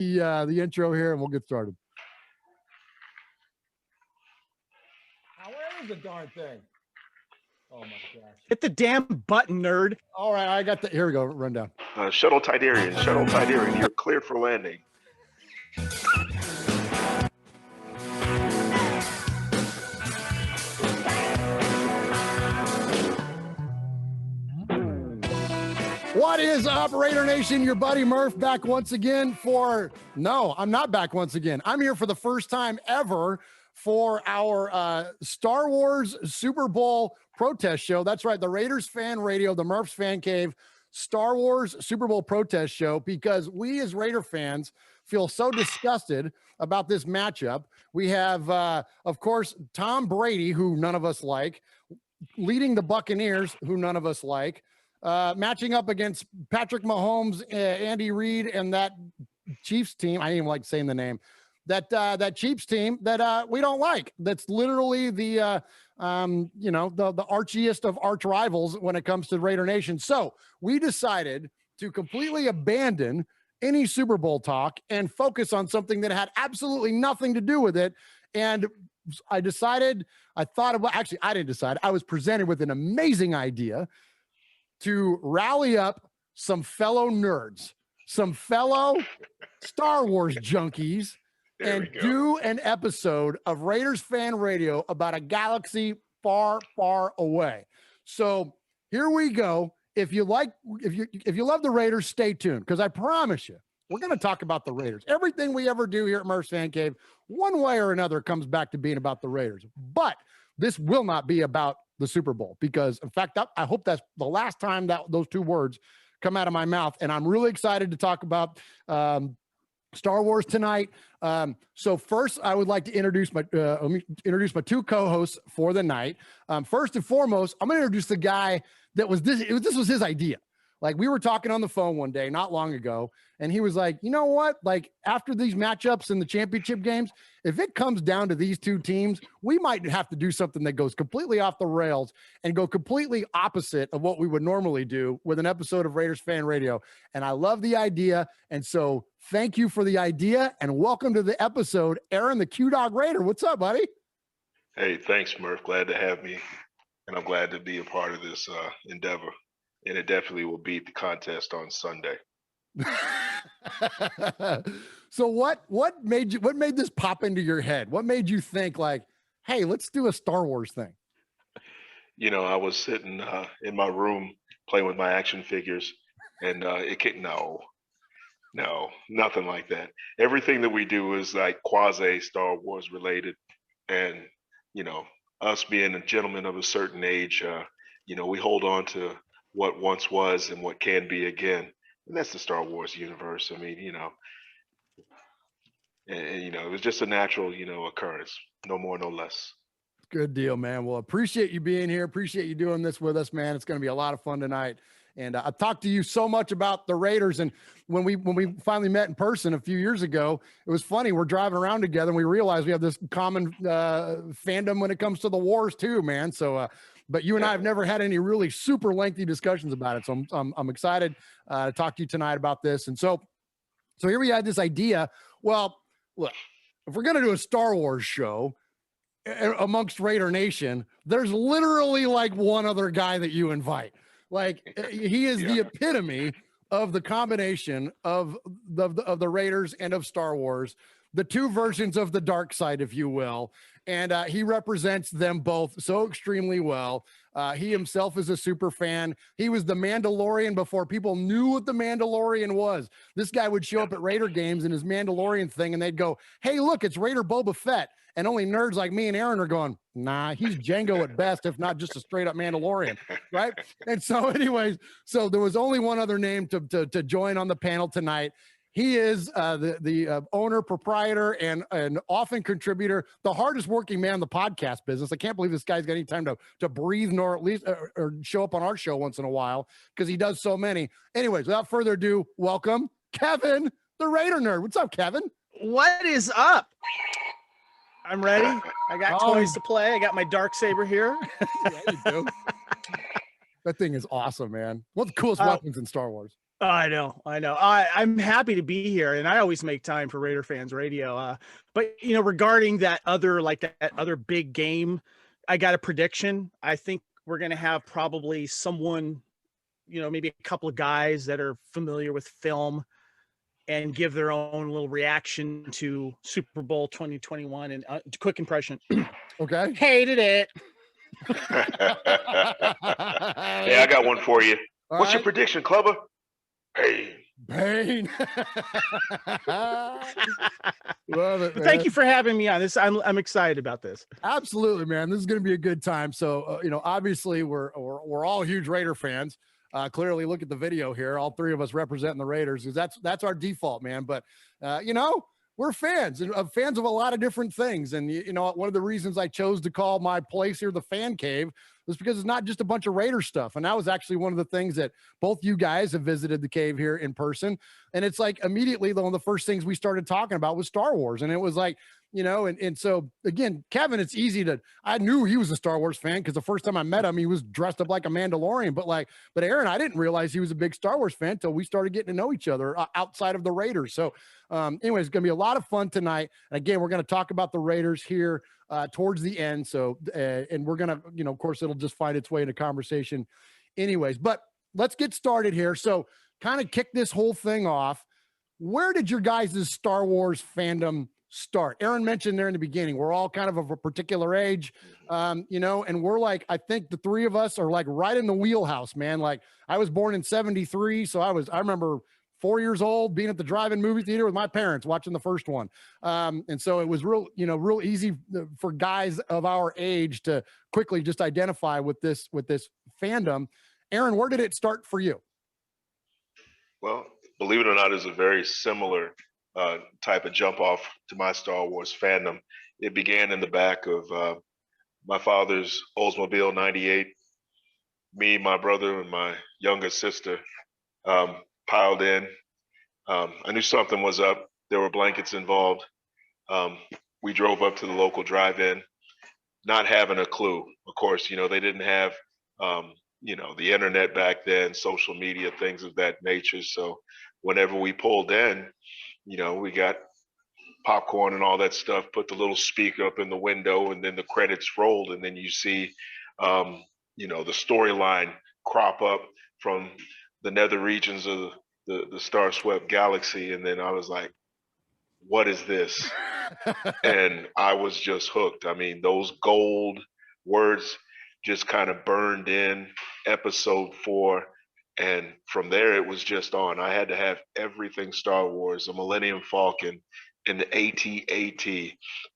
the intro here, and we'll get started. Now, where is the darn thing? Oh my gosh! Hit the damn button, nerd. All right, I got the. Here we go. Rundown. Shuttle Tidarian, you're cleared for landing. What is up, Raider Nation? Your buddy Murf back once again for... No, I'm not back once again. I'm here for the first time ever for our Star Wars Super Bowl protest show. That's right, the Raiders Fan Radio, the Murph's Fan Cave, Star Wars Super Bowl protest show, because we as Raider fans feel so disgusted about this matchup. We have, of course, Tom Brady, who none of us like, leading the Buccaneers, who none of us like, matching up against Patrick Mahomes, Andy Reid, and that Chiefs team. I didn't even like saying the name. That Chiefs team that we don't like. That's literally the the archiest of arch rivals when it comes to Raider Nation. So we decided to completely abandon any Super Bowl talk and focus on something that had absolutely nothing to do with it. And I decided, I didn't decide. I was presented with an amazing idea to rally up some fellow nerds, some fellow Star Wars junkies, and do an episode of Raiders Fan Radio about a galaxy far, far away. So here we go. If you love the Raiders, stay tuned, because I promise you, we're going to talk about the Raiders. Everything we ever do here at Murph's Fan Cave, one way or another, comes back to being about the Raiders. But this will not be about the Super Bowl, because in fact, I hope that's the last time that those two words come out of my mouth. And I'm really excited to talk about Star Wars tonight. So first, I would like to introduce my two co-hosts for the night. First and foremost, I'm going to introduce the guy that was this was his idea. Like, we were talking on the phone one day not long ago, and he was like, you know what? Like, after these matchups in the championship games, if it comes down to these two teams, we might have to do something that goes completely off the rails and go completely opposite of what we would normally do with an episode of Raiders Fan Radio. And I love the idea. And so thank you for the idea, and welcome to the episode, Aaron, the Q-Dog Raider. What's up, buddy? Hey, thanks, Murph. Glad to have me, and I'm glad to be a part of this endeavor. And it definitely will beat the contest on Sunday. So what made this pop into your head? What made you think, like, hey, let's do a Star Wars thing? You know, I was sitting in my room playing with my action figures, and no, nothing like that. Everything that we do is like quasi Star Wars related. And, you know, us being a gentleman of a certain age, we hold on to what once was and what can be again. And that's the Star Wars universe. I mean, it was just a natural, occurrence. No more, no less. Good deal, man. Well, appreciate you being here. Appreciate you doing this with us, man. It's going to be a lot of fun tonight. And I've talked to you so much about the Raiders. And when we finally met in person a few years ago, it was funny. We're driving around together and we realized we have this common fandom when it comes to the wars too, man. So, but you and I have never had any really super lengthy discussions about it. So I'm excited to talk to you tonight about this. And so here we had this idea. Well, look, if we're going to do a Star Wars show amongst Raider Nation, there's literally like one other guy that you invite. Like, he is the epitome of the combination of the Raiders and of Star Wars, the two versions of the dark side, if you will. And he represents them both so extremely well. He himself is a super fan. He was the Mandalorian before people knew what the Mandalorian was. This guy would show up at Raider games in his Mandalorian thing, and they'd go, hey, look, it's Raider Boba Fett. And only nerds like me and Aaron are going, nah, he's Django at best, if not just a straight up Mandalorian, right? And so anyways, so there was only one other name to join on the panel tonight. He is the owner, proprietor, and often contributor, the hardest working man in the podcast business. I can't believe this guy's got any time to breathe, nor at least or show up on our show once in a while, because he does so many. Anyways, without further ado, welcome Kevin, the Raider Nerd. What's up, Kevin? What is up? I'm ready. I got toys to play. I got my Darksaber here. Yeah, you do. That thing is awesome, man. What's the coolest weapons in Star Wars? I know. I'm happy to be here, and I always make time for Raider Fans Radio. But regarding that other that other big game, I got a prediction. I think we're gonna have probably someone, maybe a couple of guys that are familiar with film, and give their own little reaction to Super Bowl 2021 and quick impression. Okay. Hated it. Hey, I got one for you. What's your prediction, Clubber? Pain. Love it, man. Thank you for having me on this. I'm excited about this. Absolutely, man. This is going to be a good time. So, obviously we're all huge Raider fans. Clearly, look at the video here. All three of us representing the Raiders, because that's our default, man. But we're fans and fans of a lot of different things. And one of the reasons I chose to call my place here the Fan Cave was because it's not just a bunch of Raider stuff. And that was actually one of the things that both you guys have visited the cave here in person. And it's like immediately one of the first things we started talking about was Star Wars. And it was like, and so again, Kevin, it's easy I knew he was a Star Wars fan because the first time I met him, he was dressed up like a Mandalorian. But Aaron, I didn't realize he was a big Star Wars fan until we started getting to know each other outside of the Raiders. So anyway, it's going to be a lot of fun tonight. And again, we're going to talk about the Raiders here towards the end. So, and we're going to, of course, it'll just find its way into conversation anyways, but let's get started here. So kind of kick this whole thing off. Where did your guys' Star Wars fandom start? Aaron mentioned there in the beginning, we're all kind of a particular age, and we're like, I think the three of us are like right in the wheelhouse, man. Like I was born in 73. So I remember 4 years old being at the drive-in movie theater with my parents watching the first one. And so it was real easy for guys of our age to quickly just identify with this fandom. Aaron, where did it start for you? Well, believe it or not, is a very similar type of jump off to my Star Wars fandom. It began in the back of my father's Oldsmobile 98. Me, my brother, and my younger sister piled in. I knew something was up. There were blankets involved. We drove up to the local drive-in, not having a clue. Of course, they didn't have, the internet back then, social media, things of that nature. So whenever we pulled in, we got popcorn and all that stuff, put the little speaker up in the window, and then the credits rolled. And then you see, the storyline crop up from the nether regions of the star-swept galaxy. And then I was like, what is this? And I was just hooked. I mean, those gold words just kind of burned in episode 4. And from there, it was just on. I had to have everything Star Wars, the Millennium Falcon and the AT-AT.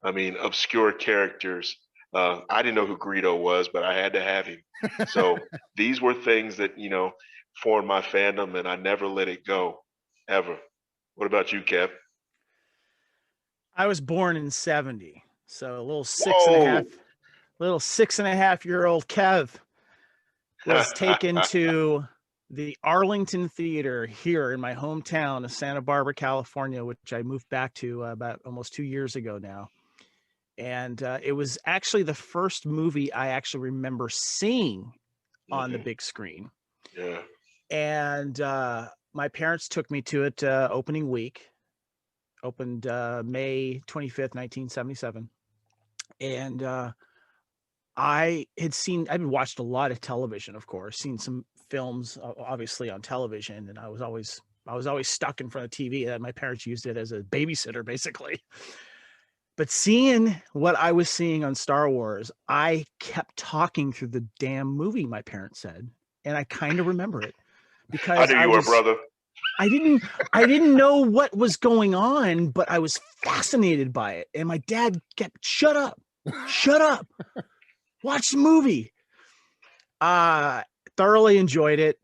I mean, obscure characters. I didn't know who Greedo was, but I had to have him. So these were things that, formed my fandom, and I never let it go, ever. What about you, Kev? I was born in 70, so a little six and a half year old Kev was taken to the Arlington Theater here in my hometown of Santa Barbara, California, which I moved back to about almost 2 years ago now. And it was actually the first movie I actually remember seeing on the big screen. Yeah. And my parents took me to it opening week. Opened May 25th, 1977. And I'd watched a lot of television, of course, seen some films obviously on television, and I was always stuck in front of TV. That my parents used it as a babysitter, basically. But seeing what I was seeing on Star Wars, I kept talking through the damn movie, my parents said, and I kind of remember it because I knew you were, brother. I didn't know what was going on, but I was fascinated by it. And my dad kept, shut up, watch the movie. Thoroughly enjoyed it.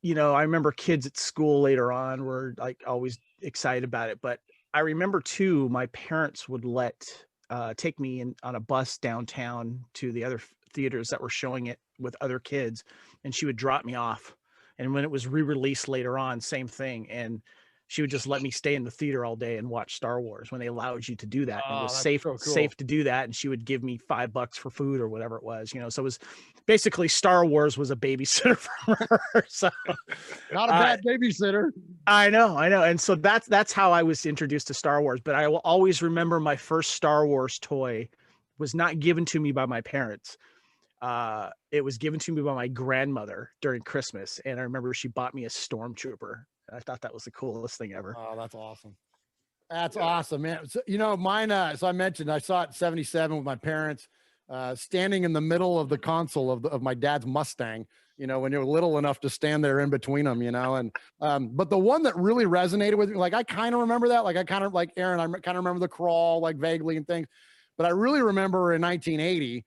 I remember kids at school later on were like always excited about it. But I remember too, my parents would take me on a bus downtown to the other theaters that were showing it with other kids, and she would drop me off. And when it was re-released later on, same thing. And she would just let me stay in the theater all day and watch Star Wars when they allowed you to do that. And it Oh, was that's safe, so cool. safe to do that. And she would give me $5 for food or whatever it was, so it was basically Star Wars was a babysitter for her. So Not a bad babysitter. I know. And so that's how I was introduced to Star Wars. But I will always remember my first Star Wars toy was not given to me by my parents. It was given to me by my grandmother during Christmas. And I remember she bought me a Stormtrooper. I thought that was the coolest thing ever. Oh, that's awesome. That's awesome, man. So, mine, so I mentioned I saw it in 77 with my parents, standing in the middle of the console of my dad's Mustang, when you're little enough to stand there in between them, but the one that really resonated with me, like I kind of remember that, like I kind of like Aaron, I kind of remember the crawl like vaguely and things, but I really remember in 1980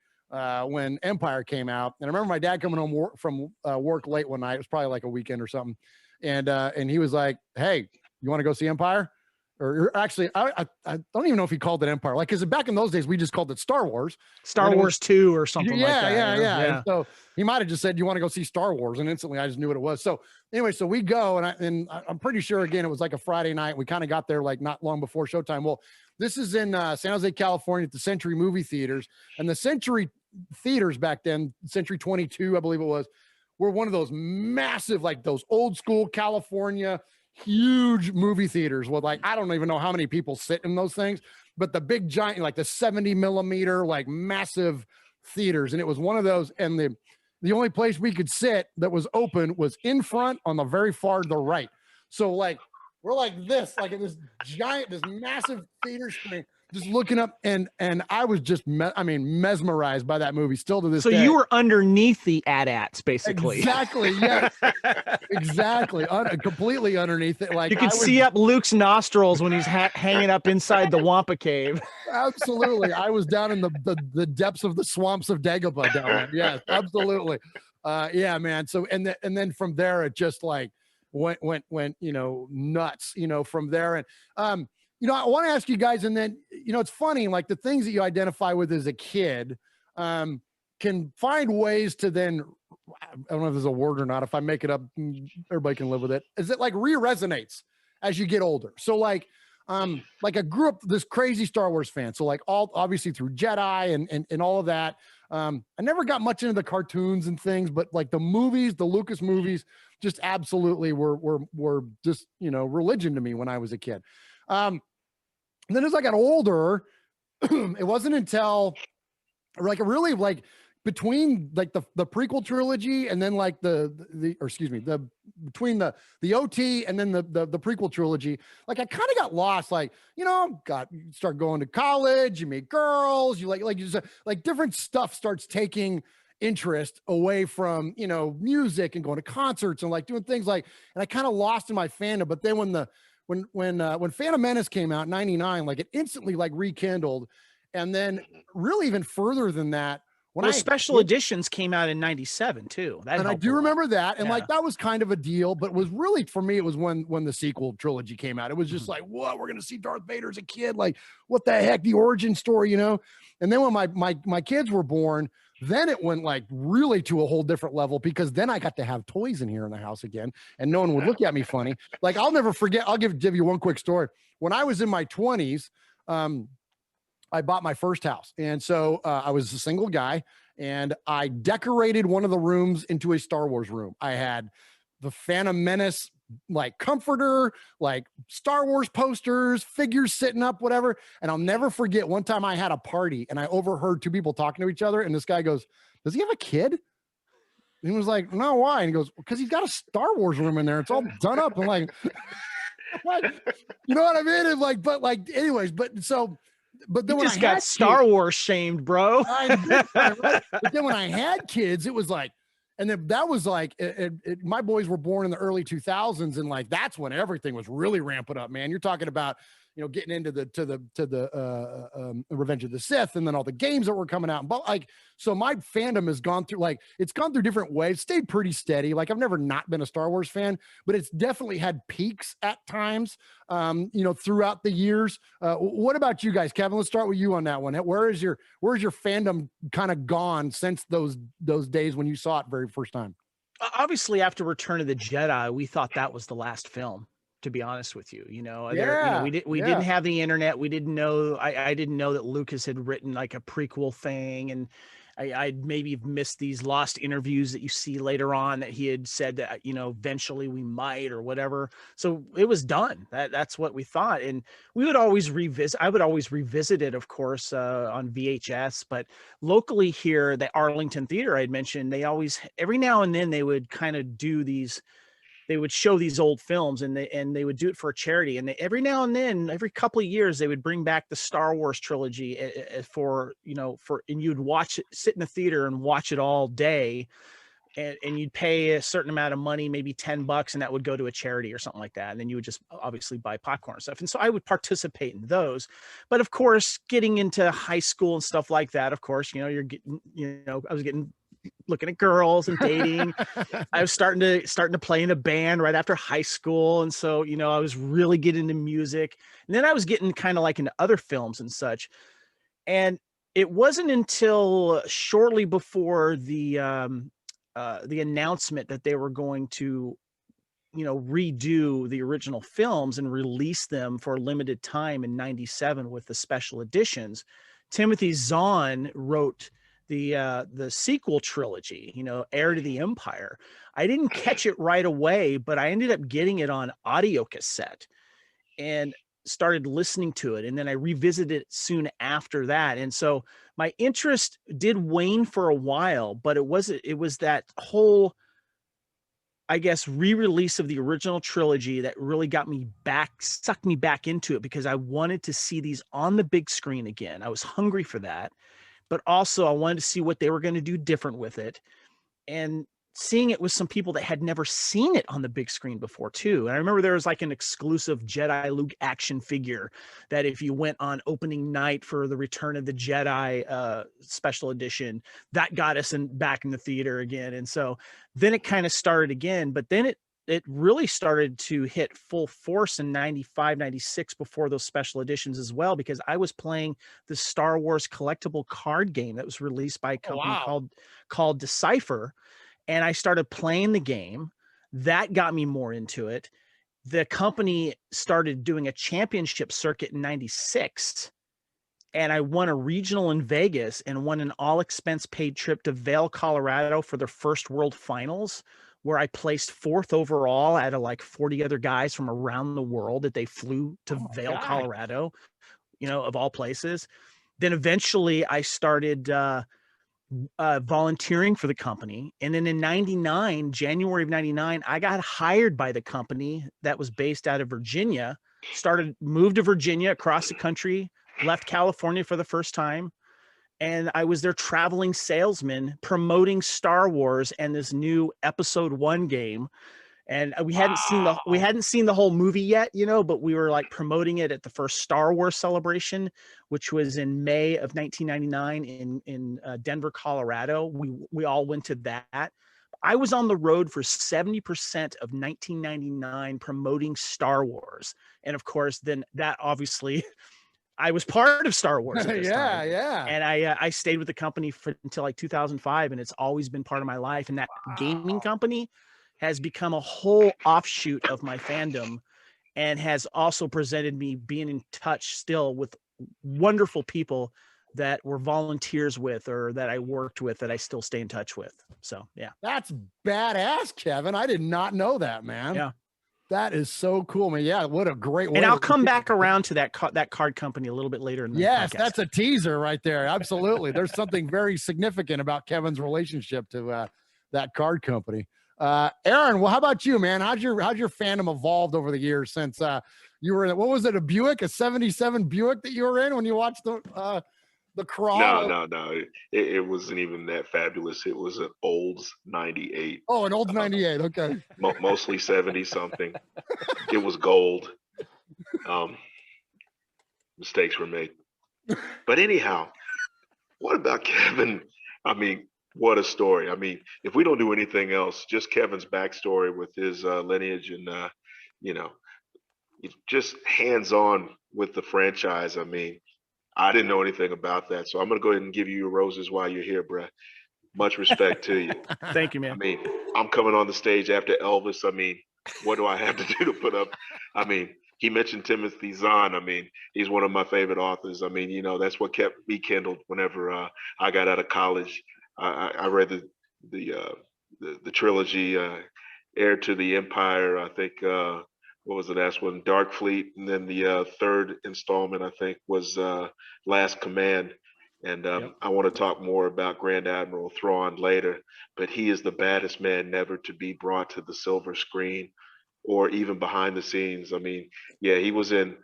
when Empire came out, and I remember my dad coming home from work late one night. It was probably like a weekend or something. And he was like, "Hey, you want to go see Empire?" Or actually, I don't even know if he called it Empire. Like, because back in those days, we just called it Star Wars. Star Wars 2 or something like that. Yeah. And so he might have just said, "You want to go see Star Wars?" And instantly, I just knew what it was. So anyway, so we go, and I'm pretty sure again it was like a Friday night. We kind of got there like not long before showtime. Well, this is in San Jose, California, at the Century Movie Theaters, and the Century Theaters back then, Century 22, I believe it was, were one of those massive, like those old school California huge movie theaters with like, I don't even know how many people sit in those things, but the big giant, like the 70 millimeter, like massive theaters. And it was one of those. And the only place we could sit that was open was in front on the very far to the right. So like, we're like this, like in this giant, this massive theater screen, just looking up, and I was just, mesmerized by that movie still to this day. So you were underneath the AT-ATs, basically. Exactly. Yeah. Exactly. Completely underneath it. Like you could see up Luke's nostrils when he's hanging up inside the Wampa cave. Absolutely. I was down in the depths of the swamps of Dagobah down there. Yeah, absolutely. Yeah, man. So, and then from there, it just like went, nuts, from there. And, I want to ask you guys, and then, it's funny, like the things that you identify with as a kid can find ways to then, I don't know if there's a word or not. If I make it up, everybody can live with it. Is it like re-resonates as you get older? So like I grew up this crazy Star Wars fan. So like obviously through Jedi and all of that. I never got much into the cartoons and things, but like the movies, the Lucas movies just absolutely were just, religion to me when I was a kid. And then as I got older, it wasn't until like really like between like the prequel trilogy and then like between the OT and then the prequel trilogy, like I kind of got lost. Like, you start going to college, you meet girls, you like different stuff starts taking interest away from, music and going to concerts and like doing things like, and I kind of lost in my fandom. But then when Phantom Menace came out in 99, like it instantly like rekindled. And then really even further than that, when special editions came out in 97 too. And I do remember that. And like, that was kind of a deal, but it was really, for me, it was when the sequel trilogy came out. It was just like, what, we're going to see Darth Vader as a kid. Like, what the heck, the origin story, And then when my kids were born, then it went like really to a whole different level, because then I got to have toys in here in the house again, and no one would look at me funny. Like, I'll never forget. I'll give you one quick story. When I was in my 20s, I bought my first house. And so I was a single guy, and I decorated one of the rooms into a Star Wars room. I had the Phantom Menace like comforter, like Star Wars posters, figures sitting up, whatever. And I'll never forget one time I had a party and I overheard two people talking to each other. And this guy goes, "Does he have a kid?" And he was like, "No, why?" And he goes, "Because he's got a Star Wars room in there. It's all done up." And like, you know what I mean? And like, but like, anyways, but then you when just I got had Star Wars shamed, bro. I did, right? But then when I had kids, it was like, and then that was like, my boys were born in the early 2000s, and like that's when everything was really ramping up, man. You're talking about, getting into the Revenge of the Sith, and then all the games that were coming out. But like, so my fandom has gone through, like, it's gone through different waves, stayed pretty steady. Like, I've never not been a Star Wars fan, but it's definitely had peaks at times, throughout the years. What about you guys, Kevin? Let's start with you on that one. Where's your fandom kind of gone since those days when you saw it very first time? Obviously, after Return of the Jedi, we thought that was the last film to be honest with you. You know, Yeah, we yeah. didn't have the internet. We didn't know. I didn't know that Lucas had written like a prequel thing, and I'd maybe missed these lost interviews that you see later on that he had said that, you know, eventually we might or whatever. So it was done. That's what we thought, and we would always revisit. I would always revisit it, of course, on VHS, but locally here, the Arlington Theater I'd mentioned, they always, every now and then, they would kind of do these, they would show these old films, and they would do it for a charity, and every now and then, every couple of years, they would bring back the Star Wars trilogy for, you know, and you'd watch it, sit in the theater and watch it all day, and you'd pay a certain amount of money, maybe $10, and that would go to a charity or something like that. And then you would just obviously buy popcorn and stuff. And so I would participate in those. But of course, getting into high school and stuff like that, of course, you know, you're getting, you know, I was getting, looking at girls and dating. I was starting to play in a band right after high school. And so, you know, I was really getting into music. And then I was getting kind of like into other films and such. And it wasn't until shortly before the announcement that they were going to, you know, redo the original films and release them for a limited time in '97 with the special editions. Timothy Zahn wrote the sequel trilogy, you know, Heir to the Empire. I didn't catch it right away, but I ended up getting it on audio cassette and started listening to it. And then I revisited it soon after that. And so my interest did wane for a while, but it was that whole, I guess, re-release of the original trilogy that really got me back, sucked me back into it, because I wanted to see these on the big screen again. I was hungry for that, but also I wanted to see what they were going to do different with it. And seeing it with some people that had never seen it on the big screen before too. And I remember there was like an exclusive Jedi Luke action figure that if you went on opening night for the Return of the Jedi special edition, that got us back in the theater again. And so then it kind of started again, but then it really started to hit full force in 95, 96 before those special editions as well, because I was playing the Star Wars collectible card game that was released by a company called Decipher. And I started playing the game. That got me more into it. The company started doing a championship circuit in 96. And I won a regional in Vegas and won an all expense paid trip to Vail, Colorado for their first world finals, where I placed 4th overall out of like 40 other guys from around the world that they flew to Vail, Colorado, you know, of all places. Then eventually I started volunteering for the company. And then in 99, January of 99, I got hired by the company that was based out of Virginia, moved to Virginia across the country, left California for the first time. And I was their traveling salesman promoting Star Wars and this new episode 1 game. And we hadn't seen the whole movie yet, you know, but we were like promoting it at the first Star Wars celebration, which was in May of 1999 in Denver, Colorado. We all went to that. I was on the road for 70% of 1999 promoting Star Wars. And of course, then that obviously I was part of Star Wars at this time. Yeah. And I stayed with the company until like 2005, and it's always been part of my life. And that gaming company has become a whole offshoot of my fandom, and has also presented me being in touch still with wonderful people that were volunteers with, or that I worked with, that I still stay in touch with. So, yeah. That's badass, Kevin. I did not know that, man. Yeah. That is so cool, man. Yeah, what a great way. And I'll come back around to that card company a little bit later in the Yes, podcast. that's a teaser right there. Absolutely. There's something very significant about Kevin's relationship to that card company. Aaron, well, how about you, man? How's your fandom evolved over the years since you were in, what was it, a Buick, a 77 Buick that you were in when you watched the Crawl? No. It wasn't even that fabulous. It was an Olds 98. Oh, an Olds 98. Okay. Mostly 70 something. It was gold. Mistakes were made. But anyhow, what about Kevin? I mean, what a story. I mean, if we don't do anything else, just Kevin's backstory with his lineage and, you know, just hands-on with the franchise. I mean, I didn't know anything about that. So I'm going to go ahead and give you your roses while you're here, bruh. Much respect to you. Thank you, man. I mean, I'm coming on the stage after Elvis. I mean, what do I have to do to put up? I mean, he mentioned Timothy Zahn. I mean, he's one of my favorite authors. I mean, that's what kept me kindled whenever I got out of college. I read the trilogy, Heir to the Empire. I think what was the last one? Dark Fleet, and then the third installment I think was Last Command. And I want to talk more about Grand Admiral Thrawn later, but he is the baddest man never to be brought to the silver screen or even behind the scenes. I mean, yeah, he was in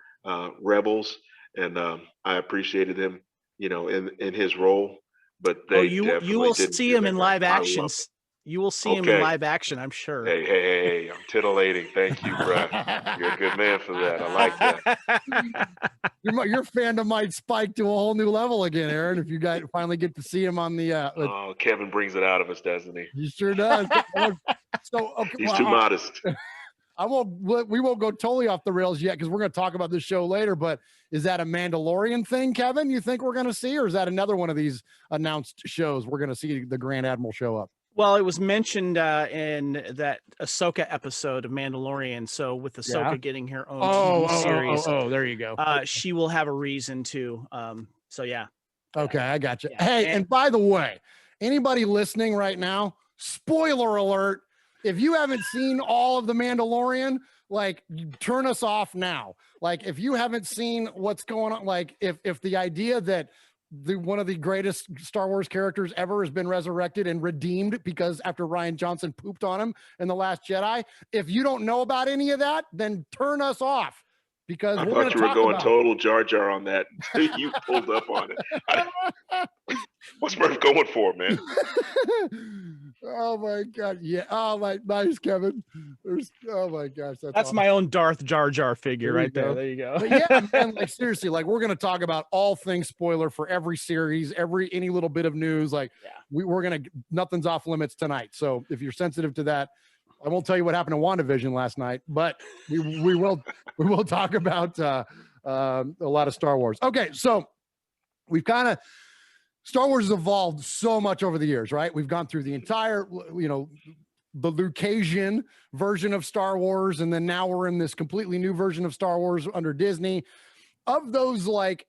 Rebels, and I appreciated him, in his role. But they you definitely will didn't see do him that in right. live I action. love it. You will see him in Okay. live action, I'm sure. Hey, I'm titillating. Thank you, bruh. You're a good man for that. I like that. Your fandom might spike to a whole new level again, Aaron, if you guys finally get to see him on the. Oh, Kevin brings it out of us, doesn't he? He sure does. So okay, He's too modest. We won't go totally off the rails yet because we're going to talk about this show later. But is that a Mandalorian thing, Kevin? You think we're going to see, or is that another one of these announced shows we're going to see the Grand Admiral show up? Well, it was mentioned in that Ahsoka episode of Mandalorian. So with Ahsoka getting her own TV series, there you go. She will have a reason to. So yeah. Okay, I got you. Yeah. Hey, and by the way, anybody listening right now, spoiler alert. If you haven't seen all of the Mandalorian, like, turn us off now. Like, if you haven't seen what's going on, like, if the idea that one of the greatest Star Wars characters ever has been resurrected and redeemed because after Rian Johnson pooped on him in The Last Jedi, if you don't know about any of that, then turn us off. Because I thought you were going total Jar Jar on that until you pulled up on it. What's Murf going for, man? Oh my God! Yeah. Oh my, nice, Kevin. Oh my gosh, that's awesome. My own Darth Jar Jar figure right there. There you go. But yeah, man, like seriously, like we're gonna talk about all things spoiler for every series, any little bit of news. Like we're gonna, nothing's off limits tonight. So if you're sensitive to that, I won't tell you what happened in WandaVision last night, but we will talk about a lot of Star Wars. Okay, so we've kind of, Star Wars has evolved so much over the years, right? We've gone through the entire, the Lucasian version of Star Wars, and then now we're in this completely new version of Star Wars under Disney. Of those, like,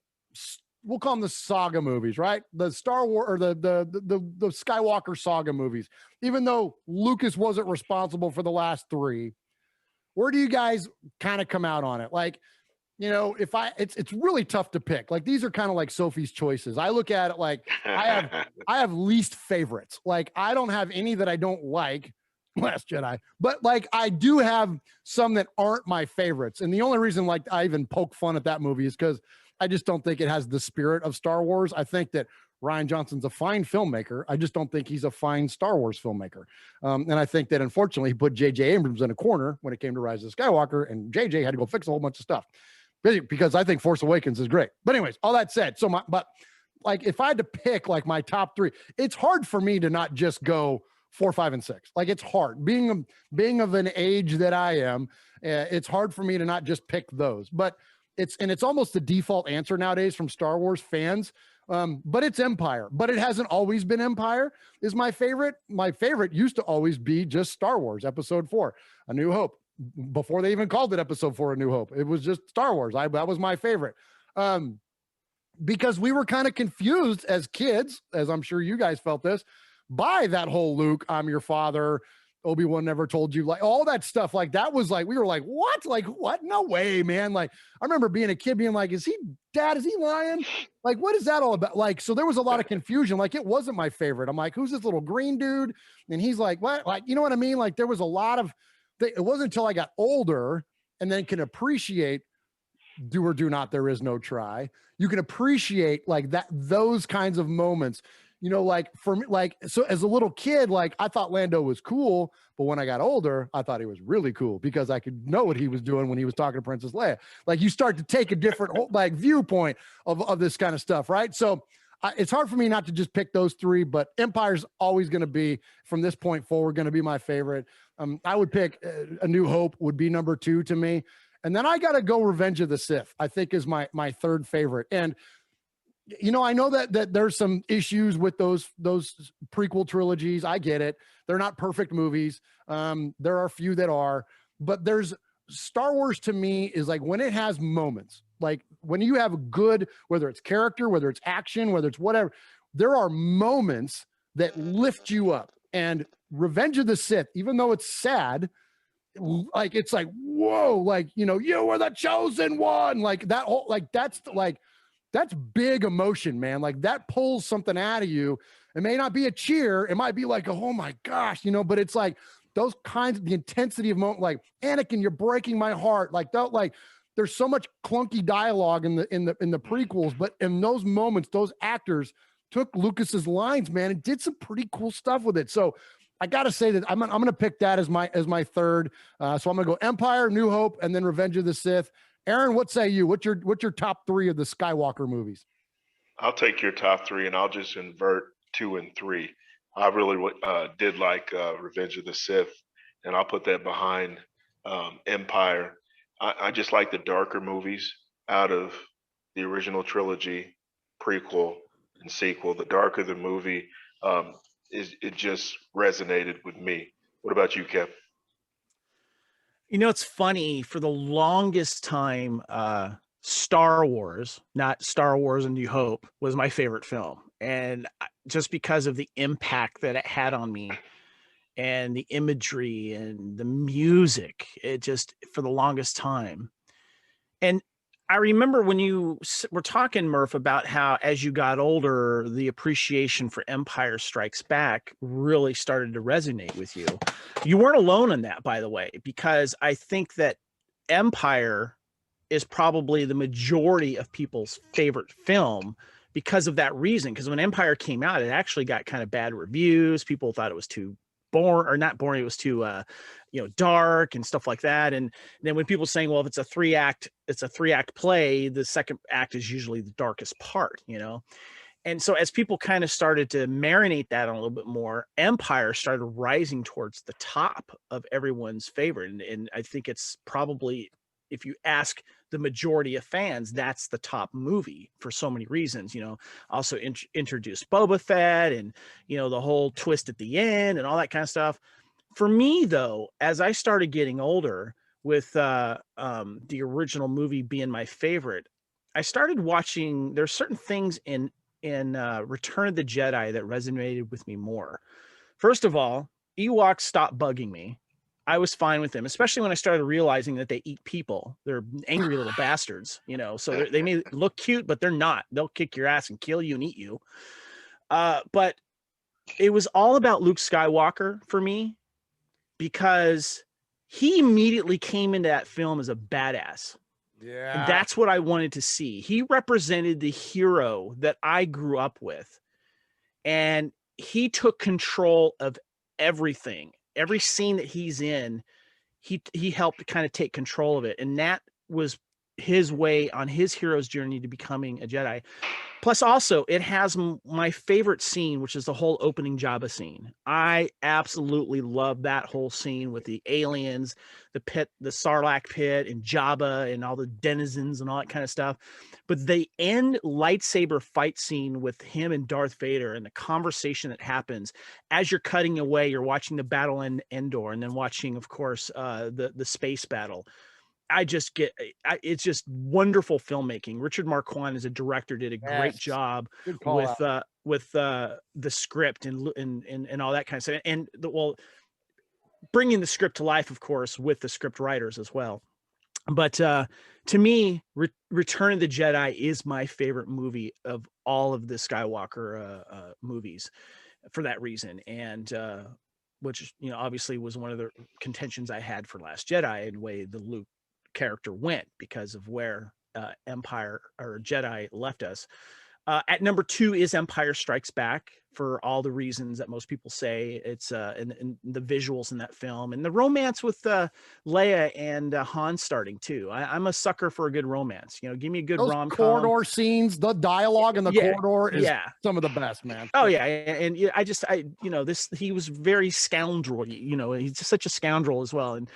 we'll call them the saga movies, right? The Star Wars, or the Skywalker saga movies. Even though Lucas wasn't responsible for the last three, where do you guys kind of come out on it? Like, it's really tough to pick. Like, these are kind of like Sophie's choices. I look at it like I have least favorites. Like, I don't have any that I don't like, Last Jedi, but like I do have some that aren't my favorites. And the only reason like I even poke fun at that movie is because I just don't think it has the spirit of Star Wars. I think that Rian Johnson's a fine filmmaker. I just don't think he's a fine Star Wars filmmaker. And I think that unfortunately he put J.J. Abrams in a corner when it came to Rise of Skywalker, and J.J. had to go fix a whole bunch of stuff. Because I think Force Awakens is great. But anyways, all that said, but like if I had to pick like my top three, it's hard for me to not just go 4, 5, and 6. Like, it's hard being of an age that I am. It's hard for me to not just pick those, but it's almost the default answer nowadays from Star Wars fans. But it's Empire, but it hasn't always been Empire is my favorite. My favorite used to always be just Star Wars Episode 4, A New Hope. Before they even called it Episode 4, A New Hope, it was just Star Wars. That was my favorite. Because we were kind of confused as kids, as I'm sure you guys felt this, by that whole Luke, I'm your father, Obi-Wan never told you, like all that stuff. Like that was like, we were like, what? Like, what? No way, man. Like, I remember being a kid being like, is he lying? Like, what is that all about? Like, so there was a lot of confusion. Like, it wasn't my favorite. I'm like, who's this little green dude? And he's like, what? Like, you know what I mean? Like, there was a lot of, it wasn't until I got older and then can appreciate do or do not, there is no try. You can appreciate like that, those kinds of moments. Like for me, like, so as a little kid, like I thought Lando was cool, but when I got older, I thought he was really cool because I could know what he was doing when he was talking to Princess Leia. Like you start to take a different like viewpoint of this kind of stuff. Right. So it's hard for me not to just pick those three, but Empire's always going to be from this point forward, going to be my favorite. I would pick A New Hope would be number 2 to me. And then I got to go Revenge of the Sith, I think is my third favorite. And I know that there's some issues with those prequel trilogies. I get it. They're not perfect movies. There are a few that are, but there's Star Wars to me is like when it has moments, like when you have a good, whether it's character, whether it's action, whether it's whatever, there are moments that lift you up. And Revenge of the Sith, even though it's sad, like it's like, whoa, like, you know, you were the chosen one, like that whole, that's big emotion, man. Like that pulls something out of you. It may not be a cheer, it might be like, oh my gosh, you know, but it's like those kinds of the intensity of moment, like Anakin, you're breaking my heart, like that, like there's so much clunky dialogue in the prequels, but in those moments, those actors took Lucas's lines, man, and did some pretty cool stuff with it. So I got to say that I'm going to pick that as my third. So I'm going to go Empire, New Hope, and then Revenge of the Sith. Aaron, what say you? What's your top three of the Skywalker movies? I'll take your top three, and I'll just invert 2 and 3. I really did like Revenge of the Sith, and I'll put that behind Empire. I just like the darker movies out of the original trilogy, prequel and sequel. The darker the movie, it just resonated with me. What about you, Kev? You know, it's funny, for the longest time, Star Wars, not Star Wars and New Hope, was my favorite film. And just because of the impact that it had on me and the imagery and the music, it just, for the longest time. And I remember when you were talking, Murph, about how as you got older, the appreciation for Empire Strikes Back really started to resonate with you. You weren't alone in that, by the way, because I think that Empire is probably the majority of people's favorite film because of that reason. Because when Empire came out, it actually got kind of bad reviews. People thought it was too boring, or not boring, it was too dark and stuff like that. And then when people saying, well, if it's a three act play, the second act is usually the darkest part, you know. And so as people kind of started to marinate that on a little bit more, Empire started rising towards the top of everyone's favorite. And I think it's probably, if you ask the majority of fans, that's the top movie for so many reasons. You know, also introduced Boba Fett, and, you know, the whole twist at the end and all that kind of stuff. For me, though, as I started getting older, with the original movie being my favorite, I started watching, there's certain things in Return of the Jedi that resonated with me more. First of all, Ewoks stopped bugging me. I was fine with them, especially when I started realizing that they eat people. They're angry little bastards, you know, so they may look cute, but they're not. They'll kick your ass and kill you and eat you. But it was all about Luke Skywalker for me, because he immediately came into that film as a badass. Yeah. And that's what I wanted to see. He represented the hero that I grew up with. And he took control of everything. Every scene that he's in, he helped kind of take control of it. And that was his way on his hero's journey to becoming a Jedi. Plus, also, it has my favorite scene, which is the whole opening Jabba scene. I absolutely love that whole scene with the aliens, the pit, the Sarlacc pit, and Jabba, and all the denizens and all that kind of stuff. But the end lightsaber fight scene with him and Darth Vader, and the conversation that happens as you're cutting away, you're watching the battle in Endor, and then watching, of course, the space battle. It's just wonderful filmmaking. Richard Marquand as a director did a great job with the script and all that kind of stuff. And bringing the script to life, of course, with the script writers as well. But to me, Return of the Jedi is my favorite movie of all of the Skywalker movies for that reason. And which, you know, obviously was one of the contentions I had for Last Jedi, and way the Luke character went because of where Empire or Jedi left us. At number 2 is Empire Strikes Back, for all the reasons that most people say. It's and the visuals in that film, and the romance with Leia and Han starting too. I'm a sucker for a good romance. You know, give me a good rom-com. Corridor scenes, the dialogue in the corridor is some of the best, man. Oh yeah, and he was very scoundrel. You know, he's just such a scoundrel as well, and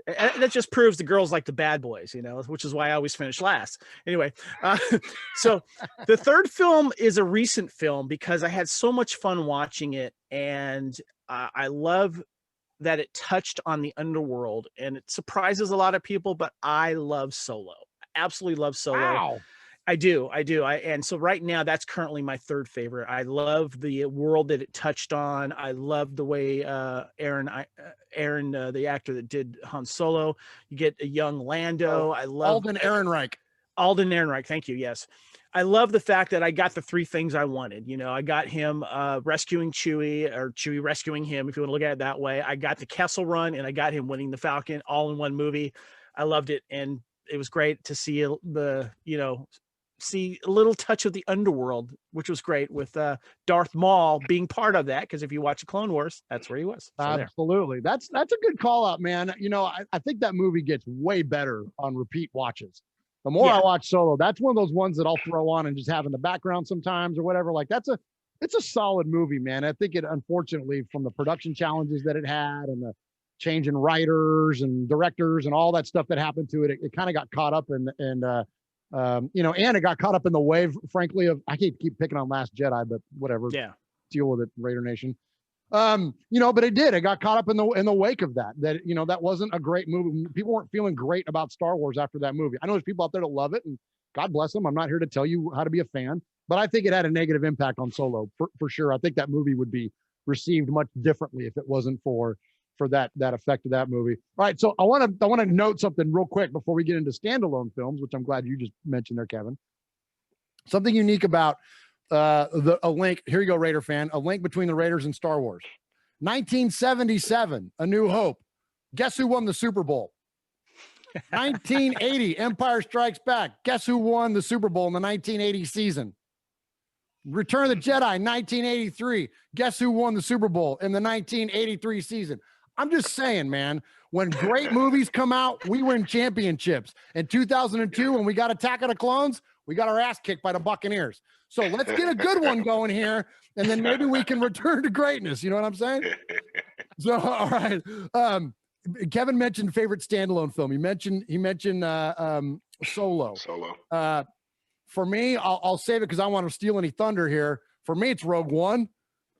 that just proves the girls like the bad boys, you know, which is why I always finish last. Anyway, so the third film is a recent film because I had so much fun watching it, and I love that it touched on the underworld, and it surprises a lot of people, but I love Solo. Absolutely love Solo. Wow. I do. And so right now that's currently my third favorite. I love the world that it touched on. I love the way Aaron, the actor that did Han Solo, you get a young Lando. I love Alden Ehrenreich. Alden Ehrenreich. Thank you. Yes. I love the fact that I got the three things I wanted. You know, I got him rescuing Chewie, or Chewie rescuing him, if you want to look at it that way. I got the Kessel Run, and I got him winning the Falcon all in one movie. I loved it. And it was great to see see a little touch of the underworld, which was great, with Darth Maul being part of that. Because if you watch the Clone Wars, that's where he was. So Absolutely. That's a good call out, man. You know, I think that movie gets way better on repeat watches. The more I watch Solo, that's one of those ones that I'll throw on and just have in the background sometimes or whatever. Like it's a solid movie, man. I think it, unfortunately, from the production challenges that it had and the change in writers and directors and all that stuff that happened to it, it kind of got caught up and it got caught up in the wave, frankly, of, I keep picking on Last Jedi, but whatever. Yeah. Deal with it, Raider Nation. But it got caught up in the wake of that, that wasn't a great movie. People weren't feeling great about Star Wars after that movie. I know there's people out there that love it, and God bless them. I'm not here to tell you how to be a fan, but I think it had a negative impact on Solo for sure. I think that movie would be received much differently if it wasn't for that effect of that movie. All right. So I want to note something real quick before we get into standalone films, which I'm glad you just mentioned there, Kevin. Something unique about a link. Here you go, Raider fan. A link between the Raiders and Star Wars. 1977, A New Hope. Guess who won the Super Bowl? 1980, Empire Strikes Back. Guess who won the Super Bowl in the 1980 season? Return of the Jedi, 1983. Guess who won the Super Bowl in the 1983 season? I'm just saying, man, when great movies come out, we win championships. In 2002, when we got Attack of the Clones, we got our ass kicked by the Buccaneers. So let's get a good one going here, and then maybe we can return to greatness. You know what I'm saying? So, all right. Kevin mentioned favorite standalone film. He mentioned Solo. For me, I'll save it because I want to steal any thunder here. For me, it's Rogue One.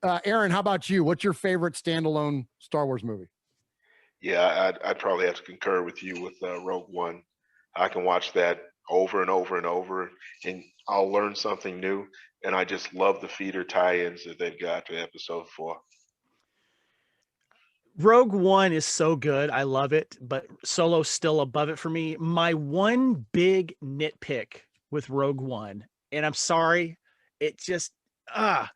Aaron, how about you? What's your favorite standalone Star Wars movie? Yeah, I'd probably have to concur with you with Rogue One. I can watch that over and over and over, and I'll learn something new. And I just love the feeder tie-ins that they've got to Episode 4. Rogue One is so good. I love it, but Solo's still above it for me. My one big nitpick with Rogue One, and I'm sorry, it just, I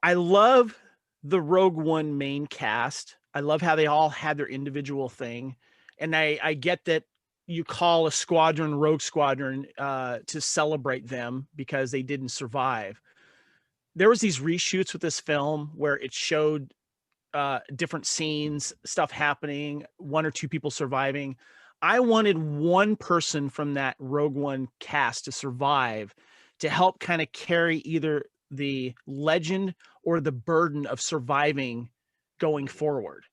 love the Rogue One main cast. I love how they all had their individual thing. And I get that you call a squadron Rogue Squadron to celebrate them because they didn't survive. There was these reshoots with this film where it showed different scenes, stuff happening, one or two people surviving. I wanted one person from that Rogue One cast to survive to help kind of carry either the legend or the burden of surviving going forward.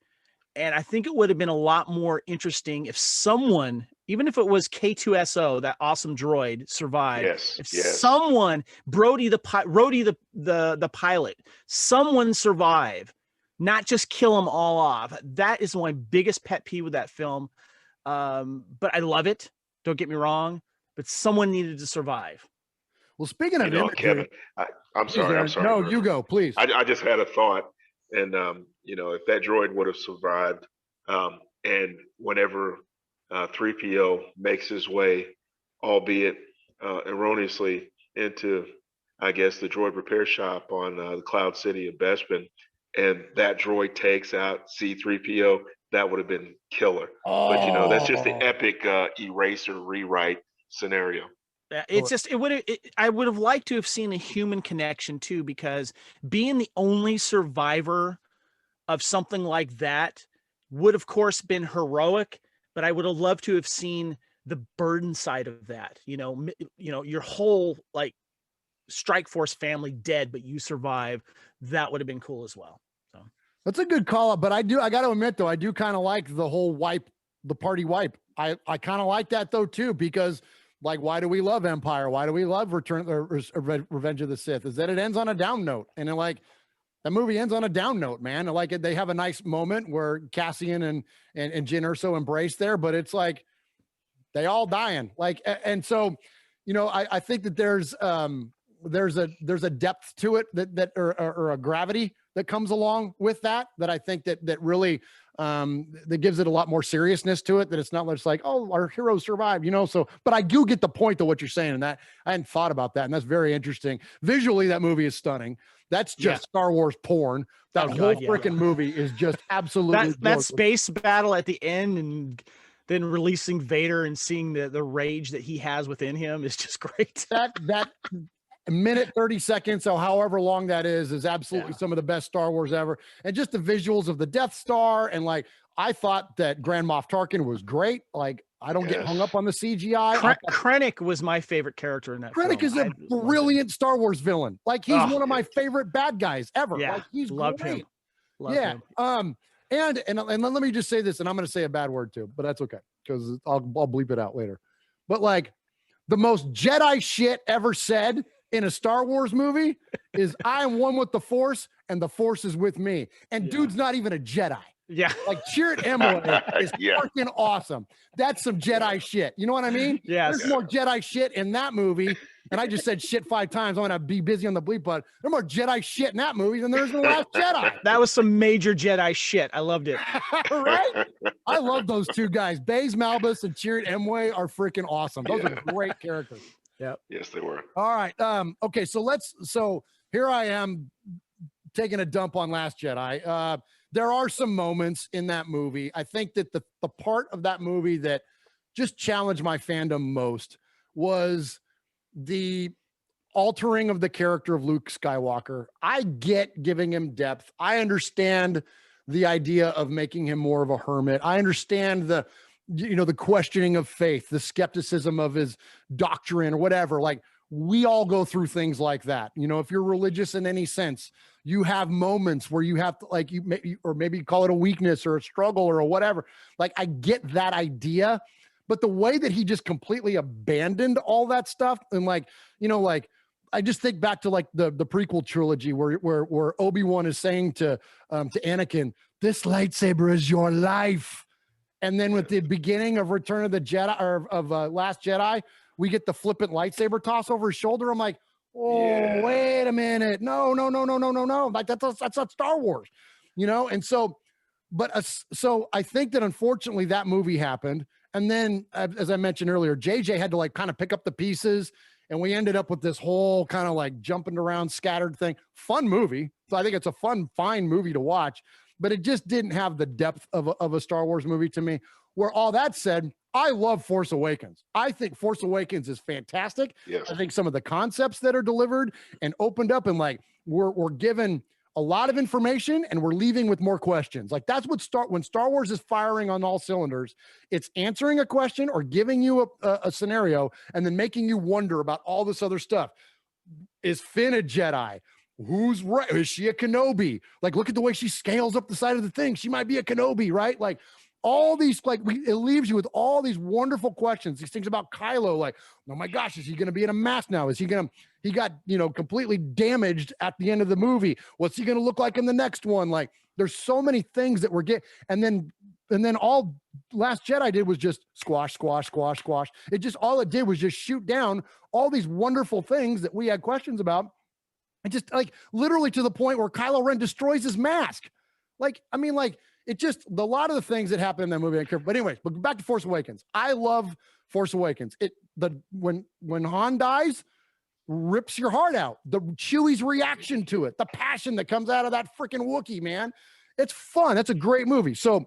And I think it would have been a lot more interesting if someone, even if it was K2SO, that awesome droid, survived. Someone, Brody the pilot, someone survive, not just kill them all off. That is my biggest pet peeve with that film. But I love it. Don't get me wrong. But someone needed to survive. Well, speaking of imagery, Kevin, I'm sorry. No, you go, please. I just had a thought, and if that droid would have survived, and whenever 3PO makes his way, albeit erroneously, into, I guess, the droid repair shop on the Cloud City of Bespin, and that droid takes out C-3PO, that would have been killer. Oh. But that's just the epic eraser rewrite scenario. It's just, I would have liked to have seen a human connection too, because being the only survivor of something like that would, of course, been heroic, but I would have loved to have seen the burden side of that. Your whole Strike Force family dead, but you survive. That would have been cool as well. So that's a good call up, but I got to admit though, I do kind of like the whole the party wipe. I kind of like that though too, because why do we love Empire? Why do we love Revenge of the Sith? Is that it ends on a down note, and that movie ends on a down note, man. Like they have a nice moment where Cassian and Jyn Erso embrace there, but it's like they all dying. Like, and so, you know, I think that there's a depth to it or a gravity that comes along with that I think that really that gives it a lot more seriousness to it, that it's not just like, oh, our heroes survived, you know. So, but I do get the point of what you're saying, and that I hadn't thought about that, and that's very interesting. Visually, that movie is stunning. That's just Star Wars porn. That whole freaking movie is just absolutely that space battle at the end, and then releasing Vader and seeing the rage that he has within him is just great. That a minute 30 seconds, so however long that is absolutely some of the best Star Wars ever. And just the visuals of the Death Star, and like I thought that Grand Moff Tarkin was great. Like I don't get hung up on the CGI. Krennic was my favorite character in that Krennic film. is a brilliant Star Wars villain. Like he's one of my favorite bad guys ever. Yeah, like he's loved great. him. Loved him. And let me just say this, and I'm going to say a bad word too, but that's okay because I'll bleep it out later. But like the most Jedi shit ever said in a Star Wars movie is I am one with the Force and the Force is with me. And dude's not even a Jedi. Yeah. Like Chirrut Îmwe is fucking awesome. That's some Jedi shit. You know what I mean? Yeah. There's more Jedi shit in that movie. And I just said shit 5 times. I'm going to be busy on the bleep, but there's more Jedi shit in that movie than there's in The Last Jedi. That was some major Jedi shit. I loved it. Right? I love those two guys. Baze Malbus and Chirrut Îmwe are freaking awesome. Those are great characters. Yep. Yes, they were. All right. Okay. So here I am taking a dump on Last Jedi. There are some moments in that movie. I think that the part of that movie that just challenged my fandom most was the altering of the character of Luke Skywalker. I get giving him depth. I understand the idea of making him more of a hermit. I understand the questioning of faith, the skepticism of his doctrine or whatever. Like we all go through things like that. You know, if you're religious in any sense, you have moments where you have to like maybe call it a weakness or a struggle or a whatever. Like I get that idea, but the way that he just completely abandoned all that stuff and like, you know, like I just think back to like the prequel trilogy where Obi-Wan is saying to Anakin, this lightsaber is your life. And then with the beginning of Return of the Jedi or of Last Jedi, we get the flippant lightsaber toss over his shoulder. I'm like, oh, wait a minute. No. Like that's not Star Wars, you know? And so, so I think that unfortunately that movie happened. And then as I mentioned earlier, JJ had to like kind of pick up the pieces and we ended up with this whole kind of like jumping around scattered thing. Fun movie. So I think it's a fine movie to watch, but it just didn't have the depth of a Star Wars movie to me. Where all that said, I love Force Awakens. I think Force Awakens is fantastic. Yes. I think some of the concepts that are delivered and opened up and like we're given a lot of information and we're leaving with more questions. Like that's what when Star Wars is firing on all cylinders, it's answering a question or giving you a scenario and then making you wonder about all this other stuff. Is Finn a Jedi? Who's right? Is she a Kenobi? Like, look at the way she scales up the side of the thing. She might be a Kenobi, right? Like all these, like it leaves you with all these wonderful questions. These things about Kylo, like, oh my gosh, is he going to be in a mask now? Is he got, completely damaged at the end of the movie. What's he going to look like in the next one? Like there's so many things that we're getting. And then all Last Jedi did was just squash. It just, all it did was just shoot down all these wonderful things that we had questions about. And just like literally to the point where Kylo Ren destroys his mask. Like, I mean, like it just, a lot of the things that happen in that movie. But anyways, but back to Force Awakens. I love Force Awakens. When Han dies, rips your heart out. The Chewie's reaction to it, the passion that comes out of that freaking Wookiee, man. It's fun. That's a great movie. So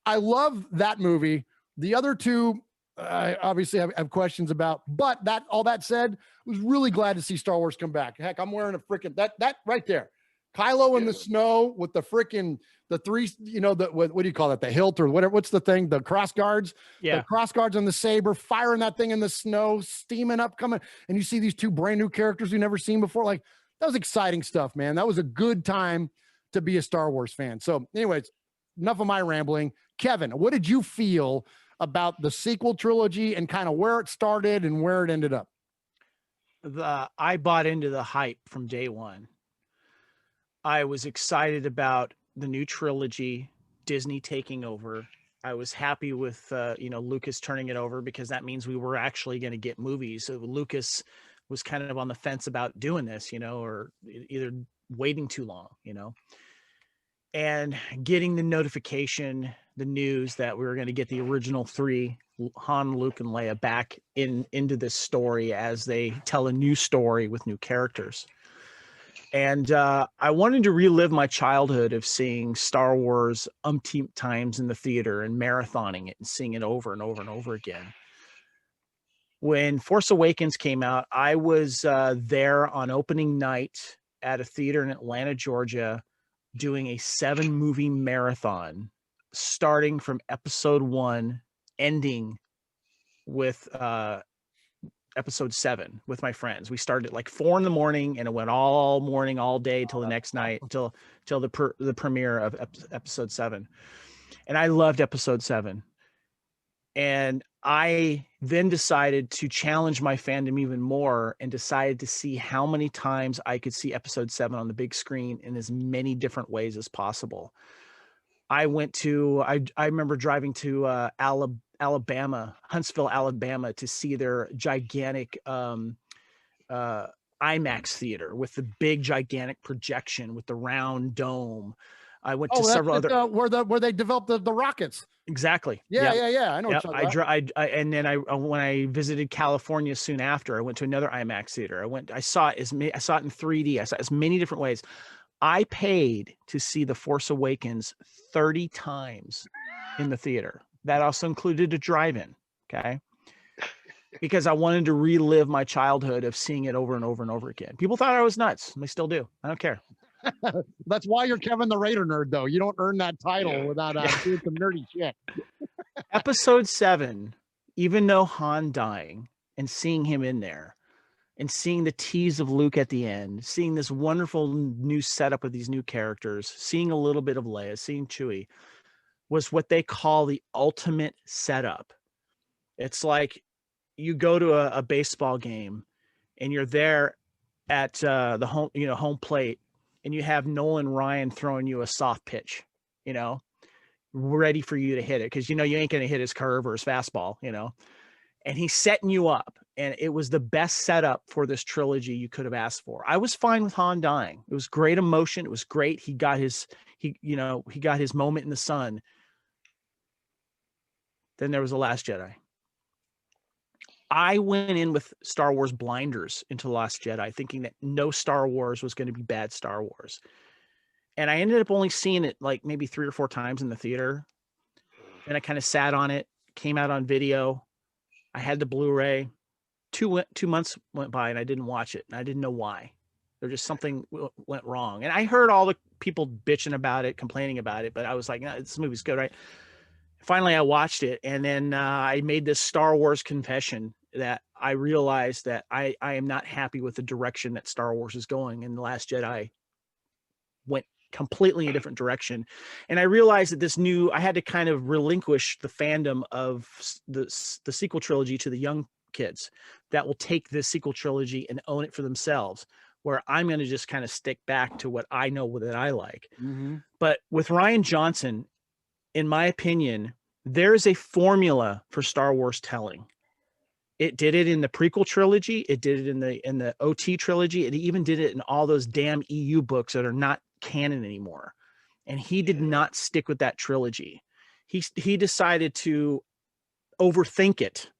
I love that movie. The other two, I obviously have questions about, but all that said, I was really glad to see Star Wars come back. Heck, I'm wearing a freaking, that right there. Kylo in the snow with the freaking, the three, what do you call that? The hilt or whatever. What's the thing? The cross guards. Yeah. The cross guards on the saber, firing that thing in the snow, steaming up, coming. And you see these two brand new characters we've never seen before. Like that was exciting stuff, man. That was a good time to be a Star Wars fan. So anyways, enough of my rambling. Kevin, what did you feel about the sequel trilogy and kind of where it started and where it ended up? I bought into the hype from day one. I was excited about the new trilogy, Disney taking over. I was happy with Lucas turning it over, because that means we were actually going to get movies. So Lucas was kind of on the fence about doing this, or either waiting too long, and getting the notification, the news that we were going to get the original 3, Han, Luke, and Leia, back into this story as they tell a new story with new characters. And I wanted to relive my childhood of seeing Star Wars umpteen times in the theater and marathoning it and seeing it over and over and over again. When Force Awakens came out, I was there on opening night at a theater in Atlanta, Georgia, doing a 7-movie marathon, starting from episode 1, ending with episode 7 with my friends. We started at like 4 in the morning, and it went all morning, all day till the next night, till the premiere of episode 7. And I loved episode 7. And I then decided to challenge my fandom even more, and decided to see how many times I could see episode 7 on the big screen in as many different ways as possible. I remember driving to Alabama, Huntsville, Alabama, to see their gigantic IMAX theater with the big gigantic projection with the round dome. I went to several other where they developed the rockets. Exactly. Yeah. I know. Yep. And then when I visited California soon after, I went to another IMAX theater. I saw it in 3D. I saw it as many different ways. I paid to see The Force Awakens 30 times in the theater. That also included a drive-in. Okay. Because I wanted to relive my childhood of seeing it over and over and over again. People thought I was nuts. They still do. I don't care. That's why you're Kevin the Raider nerd, though. You don't earn that title without doing some nerdy shit. Episode 7, even though Han dying and seeing him in there, and seeing the tease of Luke at the end, seeing this wonderful new setup of these new characters, seeing a little bit of Leia, seeing Chewie, was what they call the ultimate setup. It's like you go to a baseball game, and you're there at the home plate, and you have Nolan Ryan throwing you a soft pitch, ready for you to hit it, because you ain't going to hit his curve or his fastball, and he's setting you up. And it was the best setup for this trilogy you could have asked for. I was fine with Han dying. It was great emotion. It was great. He got his moment in the sun. Then there was The Last Jedi. I went in with Star Wars blinders into The Last Jedi, thinking that no Star Wars was going to be bad Star Wars. And I ended up only seeing it like maybe 3 or 4 times in the theater. And I kind of sat on it, came out on video. I had the Blu-ray. 2 months went by and I didn't watch it. And I didn't know why. There just something went wrong. And I heard all the people bitching about it, complaining about it, but I was like, no, this movie's good, right? Finally, I watched it. And then I made this Star Wars confession that I realized that I am not happy with the direction that Star Wars is going. And The Last Jedi went completely a different direction. And I realized that I had to kind of relinquish the fandom of the sequel trilogy to the young kids that will take this sequel trilogy and own it for themselves, where I'm going to just kind of stick back to what I know that I like. Mm-hmm. But with Rian Johnson, in my opinion, there's a formula for Star Wars telling. It did it in the prequel trilogy. It did it in the OT trilogy. It even did it in all those damn EU books that are not canon anymore. And he did not stick with that trilogy. He decided to overthink it.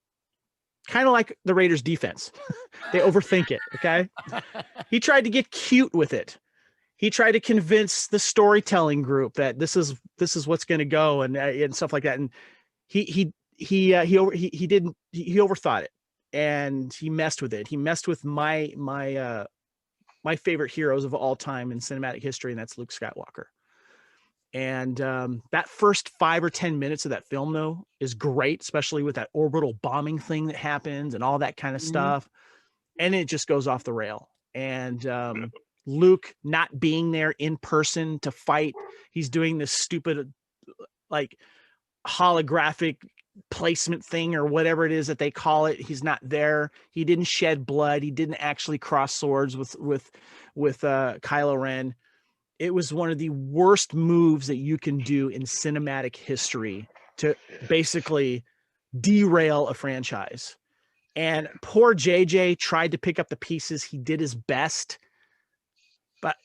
Kind of like the Raiders defense. They overthink it. Okay. He tried to get cute with it. He tried to convince the storytelling group that this is what's going to go and stuff like that. And he overthought it, and he messed with it. He messed with my favorite heroes of all time in cinematic history. And that's Luke Skywalker. And that first 5 or 10 minutes of that film, though, is great, especially with that orbital bombing thing that happens and all that kind of stuff. And it just goes off the rail. And Luke not being there in person to fight. He's doing this stupid, like, holographic placement thing or whatever it is that they call it. He's not there. He didn't shed blood. He didn't actually cross swords with Kylo Ren. it was one of the worst moves that you can do in cinematic history to basically derail a franchise. And poor JJ tried to pick up the pieces. He did his best, but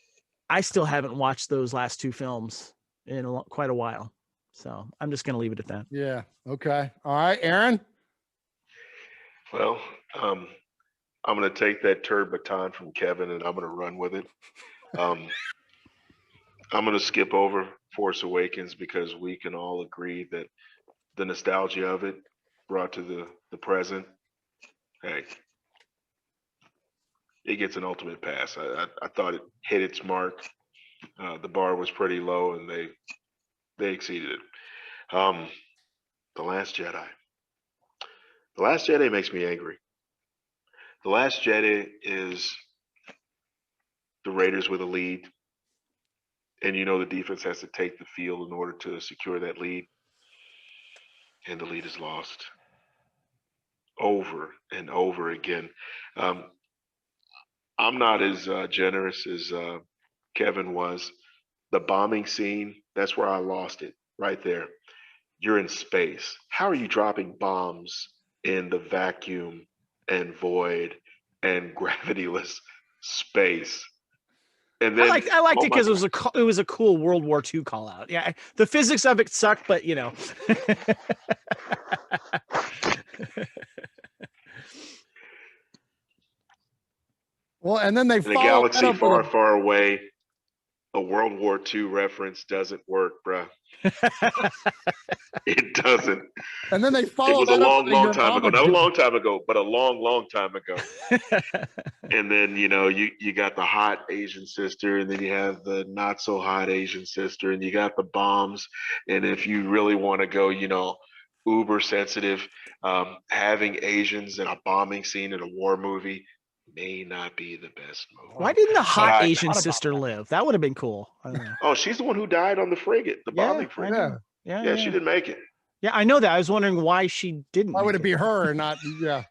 I still haven't watched those last two films in quite a while. So I'm just going to leave it at that. Yeah. Okay. All right, Aaron. Well, I'm going to take that turd baton from Kevin and I'm going to run with it. I'm going to skip over Force Awakens because we can all agree that the nostalgia of it brought to the present, hey, it gets an ultimate pass. I thought it hit its mark. The bar was pretty low and they exceeded it. The Last Jedi. The Last Jedi makes me angry. The Last Jedi is the Raiders with a lead, and you know the defense has to take the field in order to secure that lead, and the lead is lost over and over again. I'm not as generous as Kevin was. The bombing scene, that's where I lost it right there. You're in space. How are you dropping bombs in the vacuum and void and gravityless space? And then I liked it because it was a cool World War II call out. Yeah, the physics of it sucked, but you know. Well, and then they in a galaxy far, far away, a World War II reference doesn't work, bruh. It doesn't. And then they followed. It was a long time ago. Not a long time ago, but a long time ago. And then you got the hot Asian sister, and then you have the not so hot Asian sister, and you got the bombs. And if you really want to go, uber sensitive, having Asians in a bombing scene in a war movie may not be the best movie. Why didn't the hot Asian sister live? That would have been cool. Oh, she's the one who died on the frigate, the bombing frigate. Yeah, she didn't make it. Yeah, I know that. I was wondering why she didn't. Why would it be her and not? Yeah.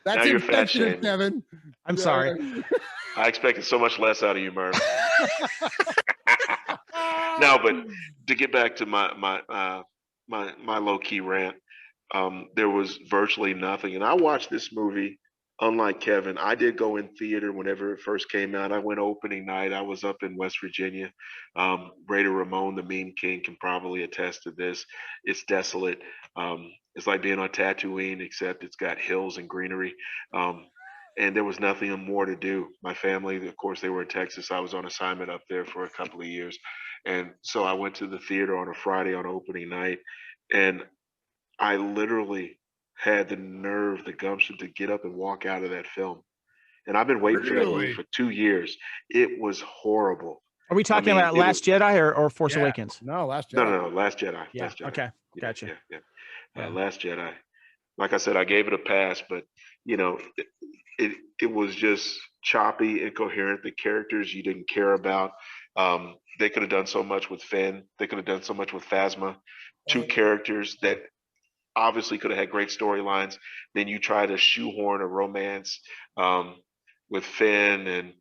That's insensitive, Kevin. I'm sorry. I expected so much less out of you, Murf. No, but to get back to my low key rant, there was virtually nothing, and I watched this movie. Unlike Kevin, I did go in theater whenever it first came out. I went opening night. I was up in West Virginia. Raider Ramon, the meme king, can probably attest to this. It's desolate. It's like being on Tatooine, except it's got hills and greenery. And there was nothing more to do. My family, of course, they were in Texas. I was on assignment up there for a couple of years. And so I went to the theater on a Friday on opening night. And I literally had the nerve, the gumption to get up and walk out of that film. And I've been waiting for that movie for 2 years. It was horrible. Are we talking about Last Jedi or Force Awakens? No, Last Jedi. No, Last Jedi. Yeah. Last Jedi. Okay. Gotcha. Yeah. Last Jedi. Like I said, I gave it a pass, but it was just choppy, incoherent. The characters you didn't care about. They could have done so much with Finn. They could have done so much with Phasma. Two characters that obviously could have had great storylines. Then you try to shoehorn a romance with Finn, and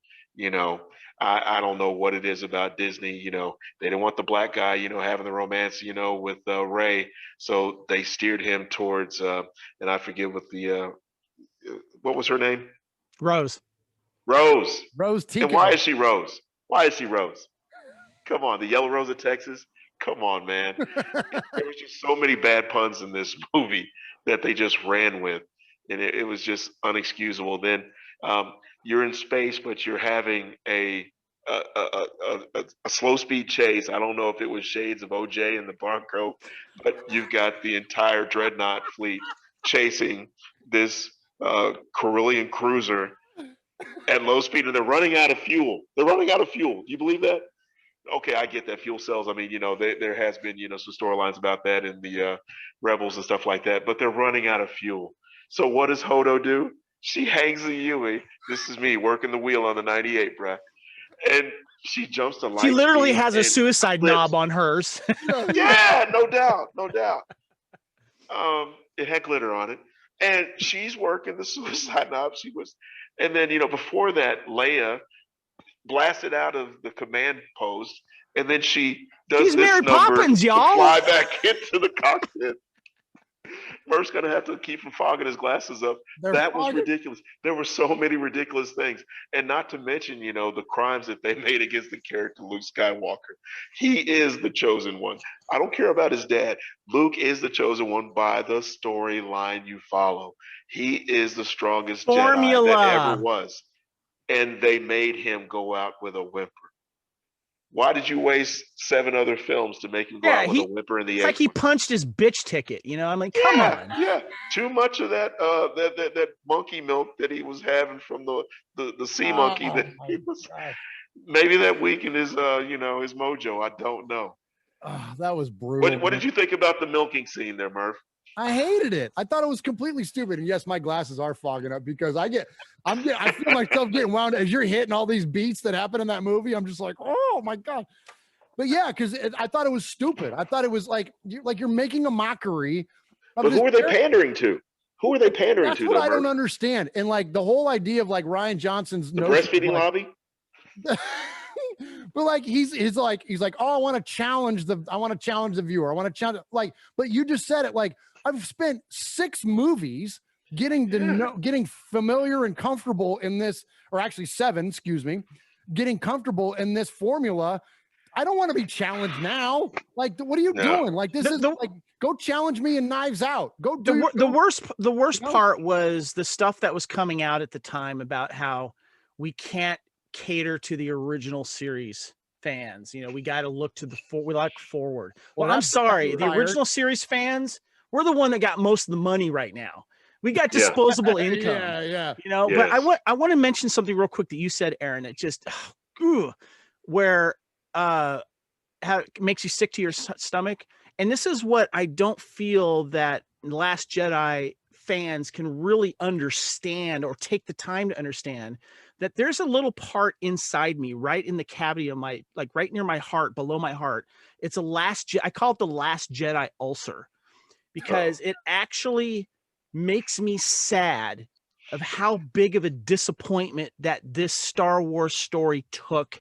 I don't know what it is about Disney. They didn't want the black guy, having the romance, with Rey, so they steered him towards, and I forget what was her name? Rose. Tico. And why is she Rose? Come on, the Yellow Rose of Texas. Come on, man. There was just so many bad puns in this movie that they just ran with, and it was just unexcusable. Then you're in space, but you're having a slow speed chase. I don't know if it was shades of OJ and the Bronco, but you've got the entire dreadnought fleet chasing this Carillion cruiser at low speed, and they're running out of fuel. Do you believe that? Okay, I get that, fuel cells. I mean, there has been, some storylines about that in the Rebels and stuff like that, but they're running out of fuel. So what does Hodo do? She hangs the Yui. This is me working the wheel on the 98, bruh. And she jumps to light. She literally has a suicide knob on hers. Yeah, no doubt. It had glitter on it. And she's working the suicide knob. And then, before that, Leia blasted out of the command post, and then she does She's this Mary number Poppins, to y'all. fly back into the cockpit. Murph's gonna have to keep from fogging his glasses up. That was ridiculous. There were so many ridiculous things, and not to mention, the crimes that they made against the character Luke Skywalker. He is the chosen one. I don't care about his dad. Luke is the chosen one by the storyline you follow. He is the strongest Jedi that ever was, and they made him go out with a whimper. Why did you waste 7 other films to make him go out with a whimper in the It's like he punched his bitch ticket, I'm like, come on. Yeah, too much of that that monkey milk that he was having from the sea monkey that he was. Maybe that weakened his his mojo. I don't know. That was brutal. What did you think about the milking scene there, Murph? I hated it. I thought it was completely stupid. And yes, my glasses are fogging up because I feel myself getting wound as you're hitting all these beats that happen in that movie. I'm just like, oh my God. But yeah, because I thought it was stupid. I thought it was like you're making a mockery. But who are they pandering to? Who are they pandering to? That's what I don't understand. And like the whole idea of like Ryan Johnson's breastfeeding lobby. But like he's like, oh, I want to challenge the viewer. I want to challenge but you just said it. Like I've spent 6 movies getting familiar and comfortable in this, or actually 7, excuse me, getting comfortable in this formula. I don't want to be challenged now. Like, what are you doing? Like, this is like, go challenge me in Knives Out. Go do the worst part was the stuff that was coming out at the time about how we can't cater to the original series fans. We got to look to forward. Well, I'm sorry, the original series fans, we're the one that got most of the money right now. We got disposable income. Yeah. But I want to mention something real quick that you said, Aaron. It just where how it makes you sick to your stomach. And this is what I don't feel that Last Jedi fans can really understand or take the time to understand, that there's a little part inside me, right in the cavity of my, like right near my heart, below my heart. It's I call it the Last Jedi ulcer, because it actually makes me sad of how big of a disappointment that this Star Wars story took.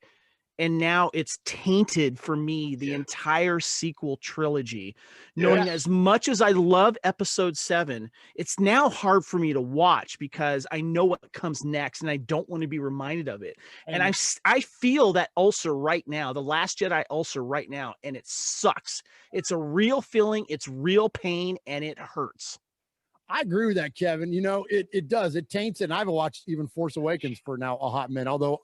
And now it's tainted for me, the entire sequel trilogy. Knowing as much as I love episode 7, it's now hard for me to watch because I know what comes next and I don't want to be reminded of it. And I feel that ulcer right now, the Last Jedi ulcer right now, and it sucks. It's a real feeling, it's real pain, and it hurts. I agree with that, Kevin. It does. It taints it. And I've watched even Force Awakens for now a hot minute, although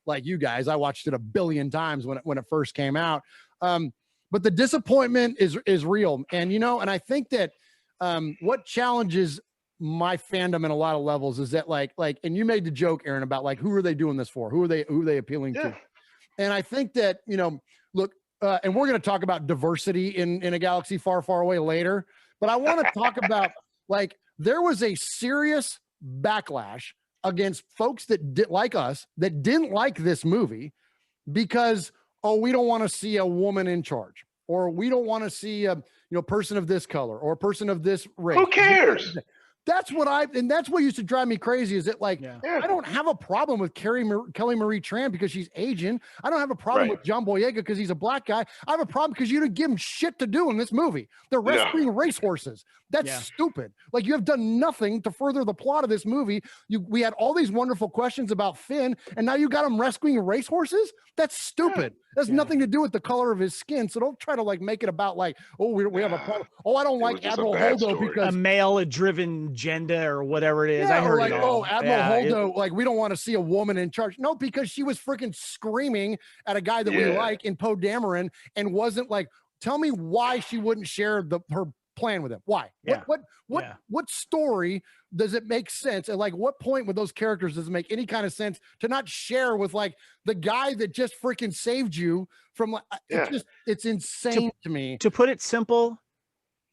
like you guys, I watched it a billion times when it first came out. But the disappointment is real. And, and I think that what challenges my fandom in a lot of levels is that like, and you made the joke, Aaron, about like, who are they doing this for? Who are they appealing to? And I think that, look, and we're going to talk about diversity in a galaxy far, far away later, but I want to talk about like, there was a serious backlash against folks that like us that didn't like this movie because, we don't want to see a woman in charge, or we don't want to see a person of this color or a person of this race. Who cares? That's what used to drive me crazy is that like, I don't have a problem with Kelly Marie Tran because she's Asian. I don't have a problem with John Boyega because he's a black guy. I have a problem because you didn't give him shit to do in this movie. They're rescuing racehorses. That's stupid. Like, you have done nothing to further the plot of this movie. We had all these wonderful questions about Finn, and now you got him rescuing racehorses? That's stupid. That's nothing to do with the color of his skin. So don't try to like make it about like, we have a problem. I don't like Admiral Holdo because a male-driven agenda or whatever it is. I heard like, it all. Admiral Holdo, like, we don't want to see a woman in charge. No, because she was freaking screaming at a guy that we like in Poe Dameron and wasn't like, tell me why she wouldn't share her plan with him. Why? What story does it make sense? And like, what point with those characters does it make any kind of sense to not share with like the guy that just freaking saved you from like, it's insane to me. To put it simple,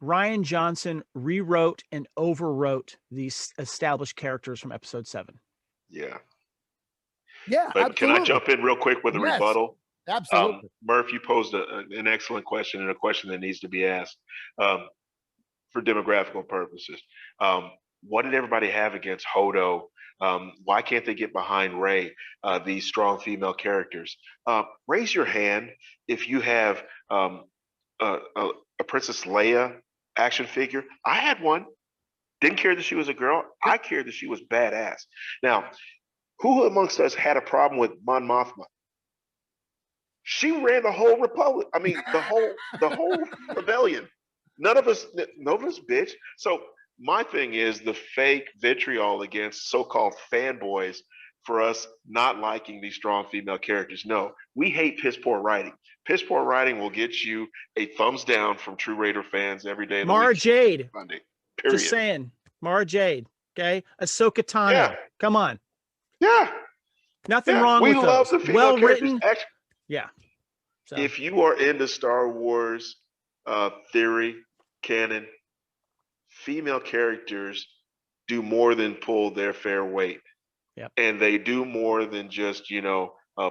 Ryan Johnson rewrote and overwrote these established characters from episode 7. Yeah. But absolutely. Can I jump in real quick with a rebuttal? Absolutely. Murph, you posed an excellent question, and a question that needs to be asked for demographical purposes. What did everybody have against Hodo Why can't they get behind Rey? These strong female characters. Raise your hand if you have a Princess Leia action figure. I had one. Didn't care that she was a girl. I cared that she was badass. Now, who amongst us had a problem with Mon Mothma? She ran the whole republic. I mean, the whole rebellion. None of us bitch. So my thing is the fake vitriol against so-called fanboys for us not liking these strong female characters. No, we hate piss poor writing. Piss poor writing will get you a thumbs down from True Raider fans every day of the Mara week. Jade. Monday. Period. Just saying. Mara Jade. Okay. Ahsoka Tano. Yeah. Come on. Yeah. Nothing wrong with We love those. the female Well-written. characters. Yeah. So. If you are into Star Wars theory, canon, female characters do more than pull their fair weight. Yep. And they do more than just,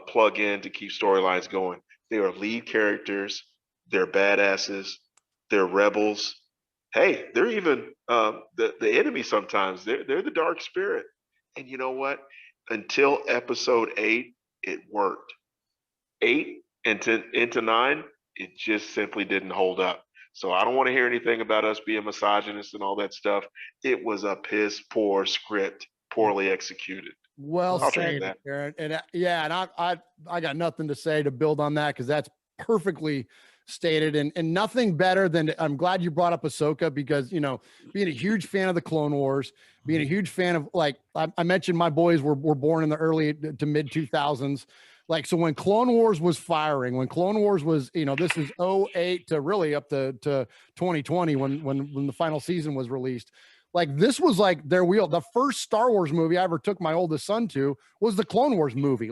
plug in to keep storylines going. They are lead characters. They're badasses. They're rebels. Hey, they're even the enemy sometimes. They're the dark spirit. And you know what? Until episode 8, it worked. 8 into 9, it just simply didn't hold up. So I don't want to hear anything about us being misogynist and all that stuff. It was a piss poor script, poorly executed. Well said, Aaron. And I got nothing to say to build on that because that's perfectly stated and nothing better than I'm glad you brought up Ahsoka because being a huge fan of the Clone Wars, being a huge fan of I mentioned my boys were born in the early to mid 2000s. So when Clone Wars was firing, when Clone Wars was, this is 08 to really up to 2020 when the final season was released. This was their wheel. The first Star Wars movie I ever took my oldest son to was the Clone Wars movie.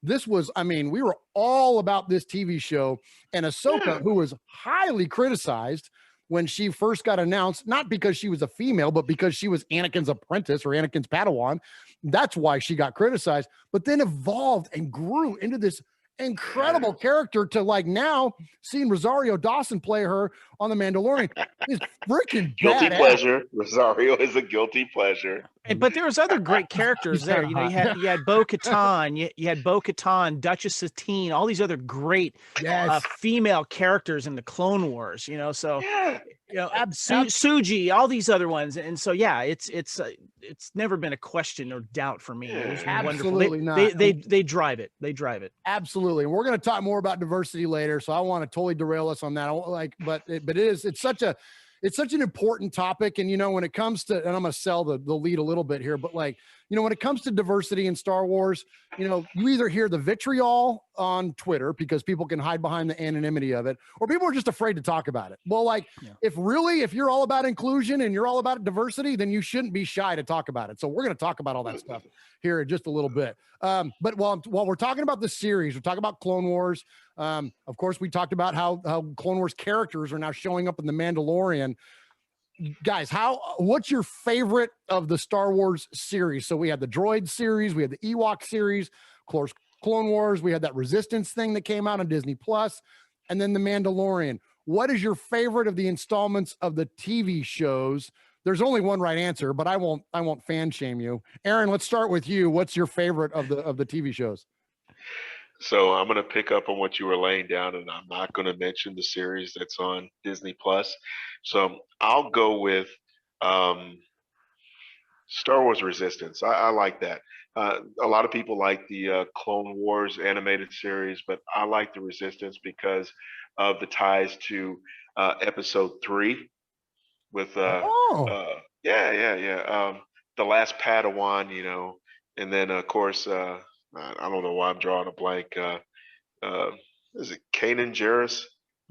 This was, we were all about this TV show. And Ahsoka, who was highly criticized when she first got announced, not because she was a female, but because she was Anakin's apprentice or Anakin's Padawan. That's why she got criticized, but then evolved and grew into this incredible character to now seeing Rosario Dawson play her on The Mandalorian is freaking guilty badass. pleasure. Rosario is a guilty pleasure. But there was other great characters there. You had Bo-Katan, you had Bo-Katan, Duchess Satine, all these other great female characters in the Clone Wars. So Suji, all these other ones, and so it's never been a question or doubt for me. It was absolutely wonderful. They drive it. They drive it. Absolutely. And we're going to talk more about diversity later, so I want to totally derail us on that. It's such an important topic. And, when it comes to, and I'm going to sell the lead a little bit here, but when it comes to diversity in Star Wars, you either hear the vitriol on Twitter because people can hide behind the anonymity of it, or people are just afraid to talk about it. Well, if you're all about inclusion and you're all about diversity, then you shouldn't be shy to talk about it. So we're going to talk about all that stuff here in just a little bit. But while we're talking about the series, we're talking about Clone Wars. Of course, we talked about how Clone Wars characters are now showing up in The Mandalorian. Guys, what's your favorite of the Star Wars series? So we had the droid series, we had the Ewok series, of course, Clone Wars, we had that Resistance thing that came out on Disney Plus, and then The Mandalorian. What is your favorite of the installments of the TV shows? There's only one right answer, but I won't fan shame you. Aaron, let's start with you. What's your favorite of the TV shows? So I'm going to pick up on what you were laying down, and I'm not going to mention the series that's on Disney Plus. So I'll go with Star Wars Resistance. I like that. A lot of people like the Clone Wars animated series, but I like the Resistance because of the ties to Episode 3 with the last Padawan, and then of course I don't know why I'm drawing a blank. Is it Kanan Jarrus?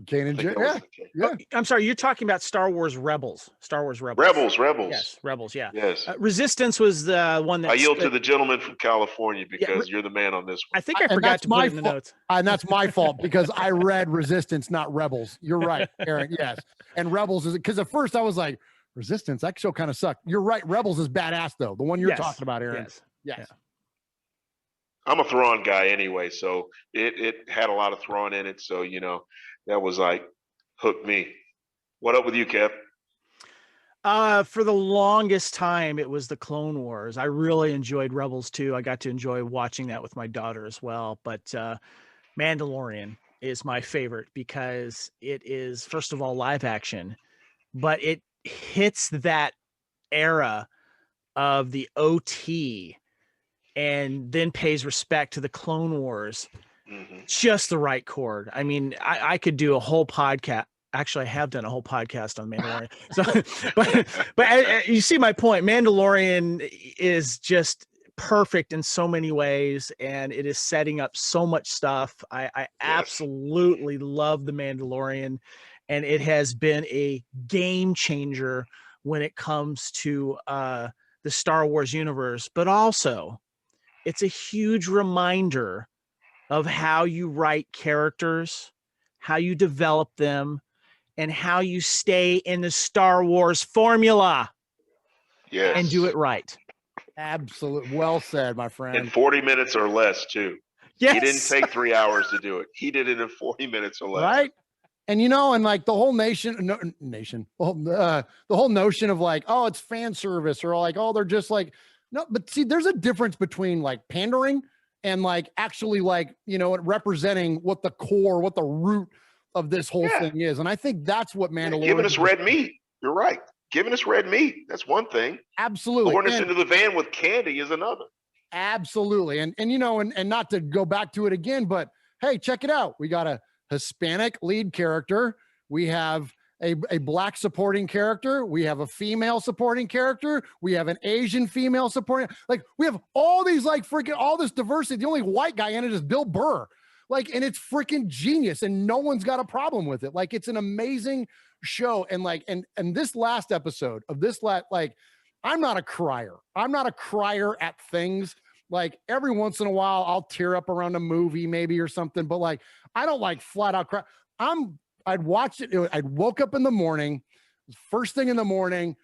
Kanan Jarrus. Yeah. Oh, I'm sorry, you're talking about Star Wars Rebels. Rebels. Yes, Rebels. Yeah. Yes. Resistance was the one that I yield to the gentleman from California because you're the man on this one. I think I forgot to put it in the notes. And that's my fault because I read Resistance, not Rebels. You're right, Aaron. Yes. And Rebels is because at first I was like, Resistance, that show kind of sucked. You're right. Rebels is badass though. The one you're talking about, Aaron. Yes. Yeah. I'm a Thrawn guy anyway, so it had a lot of Thrawn in it. So, that was hooked me. What up with you, Kev? For the longest time, it was the Clone Wars. I really enjoyed Rebels too. I got to enjoy watching that with my daughter as well. But Mandalorian is my favorite because it is, first of all, live action, but it hits that era of the OT and then pays respect to the Clone Wars. Just the right chord. I mean, I could do a whole podcast. Actually, I have done a whole podcast on Mandalorian. So, but you see my point. Mandalorian is just perfect in so many ways, and it is setting up so much stuff. I absolutely love the Mandalorian, and it has been a game changer when it comes to the Star Wars universe. But also, it's a huge reminder of how you write characters, how you develop them, and how you stay in the Star Wars formula and do it right. Absolutely. Well said, my friend. In 40 minutes or less, too. Yes. He didn't take 3 hours to do it. He did it in 40 minutes or less. Right. And, you know, and like the whole the whole notion of like, oh, it's fan service, or like, oh, they're just like, no, but see, there's a difference between like pandering and like actually like, you know, representing what the core, what the root of this whole thing is. And I think that's what Mandalorian giving us red meat. You're right. Giving us red meat. That's one thing. Absolutely. Luring us into the van with candy is another. Absolutely. And you know, and not to go back to it again, but hey, check it out. We got a Hispanic lead character. We have a Black supporting character. We have a female supporting character. We have an Asian female supporting. Like, we have all these, like, freaking all this diversity. The only white guy in it is Bill Burr. Like, and it's freaking genius, and no one's got a problem with it. Like, it's an amazing show. And like, and this last episode of this like, I'm not a crier. I'm not a crier at things. Like, every once in a while, I'll tear up around a movie maybe or something, but like, I don't like flat out cry. I'd watch it. I'd woke up in the morning, first thing in the morning,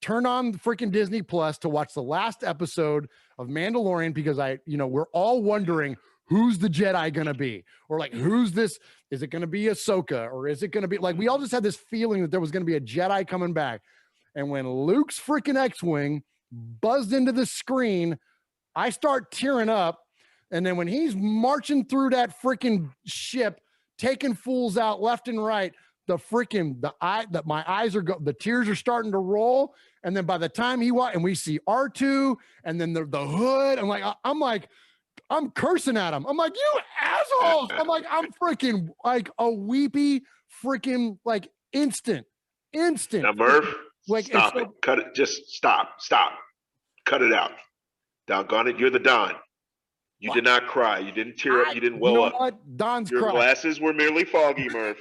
turn on freaking Disney Plus to watch the last episode of Mandalorian, because we're all wondering, who's the Jedi going to be? Or like, who's this? Is it going to be Ahsoka? Or is it going to be like, we all just had this feeling that there was going to be a Jedi coming back. And when Luke's freaking X-Wing buzzed into the screen, I start tearing up. And then when he's marching through that freaking ship, taking fools out left and right, the tears are starting to roll. And then by the time and we see R2 and then the hood, I'm cursing at him. I'm like, you assholes. I'm freaking like a weepy freaking like instant. Now, Murf, like, stop it. Cut it. Just stop. Cut it out. Doggone it. You're the Don. You did not cry. You didn't tear up. You didn't well up. What? Don's Your crying. glasses were merely foggy, Murf.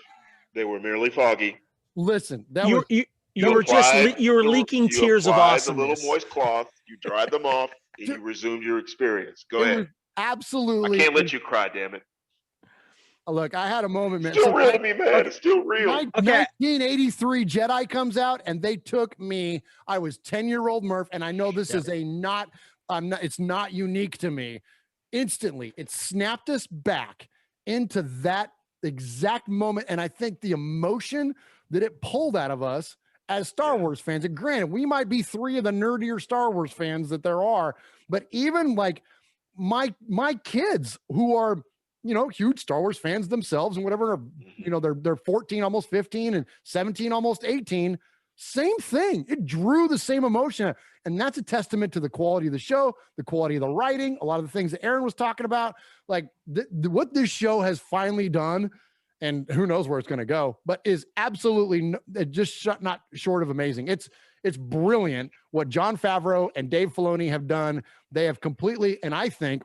They were merely foggy. Listen, you were leaking tears of awesomeness. The little moist cloth. You dried them off, and you resumed your experience. Go ahead. Absolutely. I can't let you cry, damn it. Look, I had a moment, man. It's still real to me, man. It's still real. 1983 Jedi comes out, and they took me. I was 10-year-old Murf, and I know this is it's not unique to me. Instantly, it snapped us back into that exact moment. And I think the emotion that it pulled out of us as Star Wars fans, and granted, we might be three of the nerdier Star Wars fans that there are, but even like my kids who are, huge Star Wars fans themselves and whatever, they're 14, almost 15, and 17, almost 18. Same thing. It drew the same emotion. And that's a testament to the quality of the show, the quality of the writing, a lot of the things that Aaron was talking about. Like what this show has finally done, and who knows where it's going to go, but is absolutely not short of amazing. It's brilliant what Jon Favreau and Dave Filoni have done. They have completely, and I think,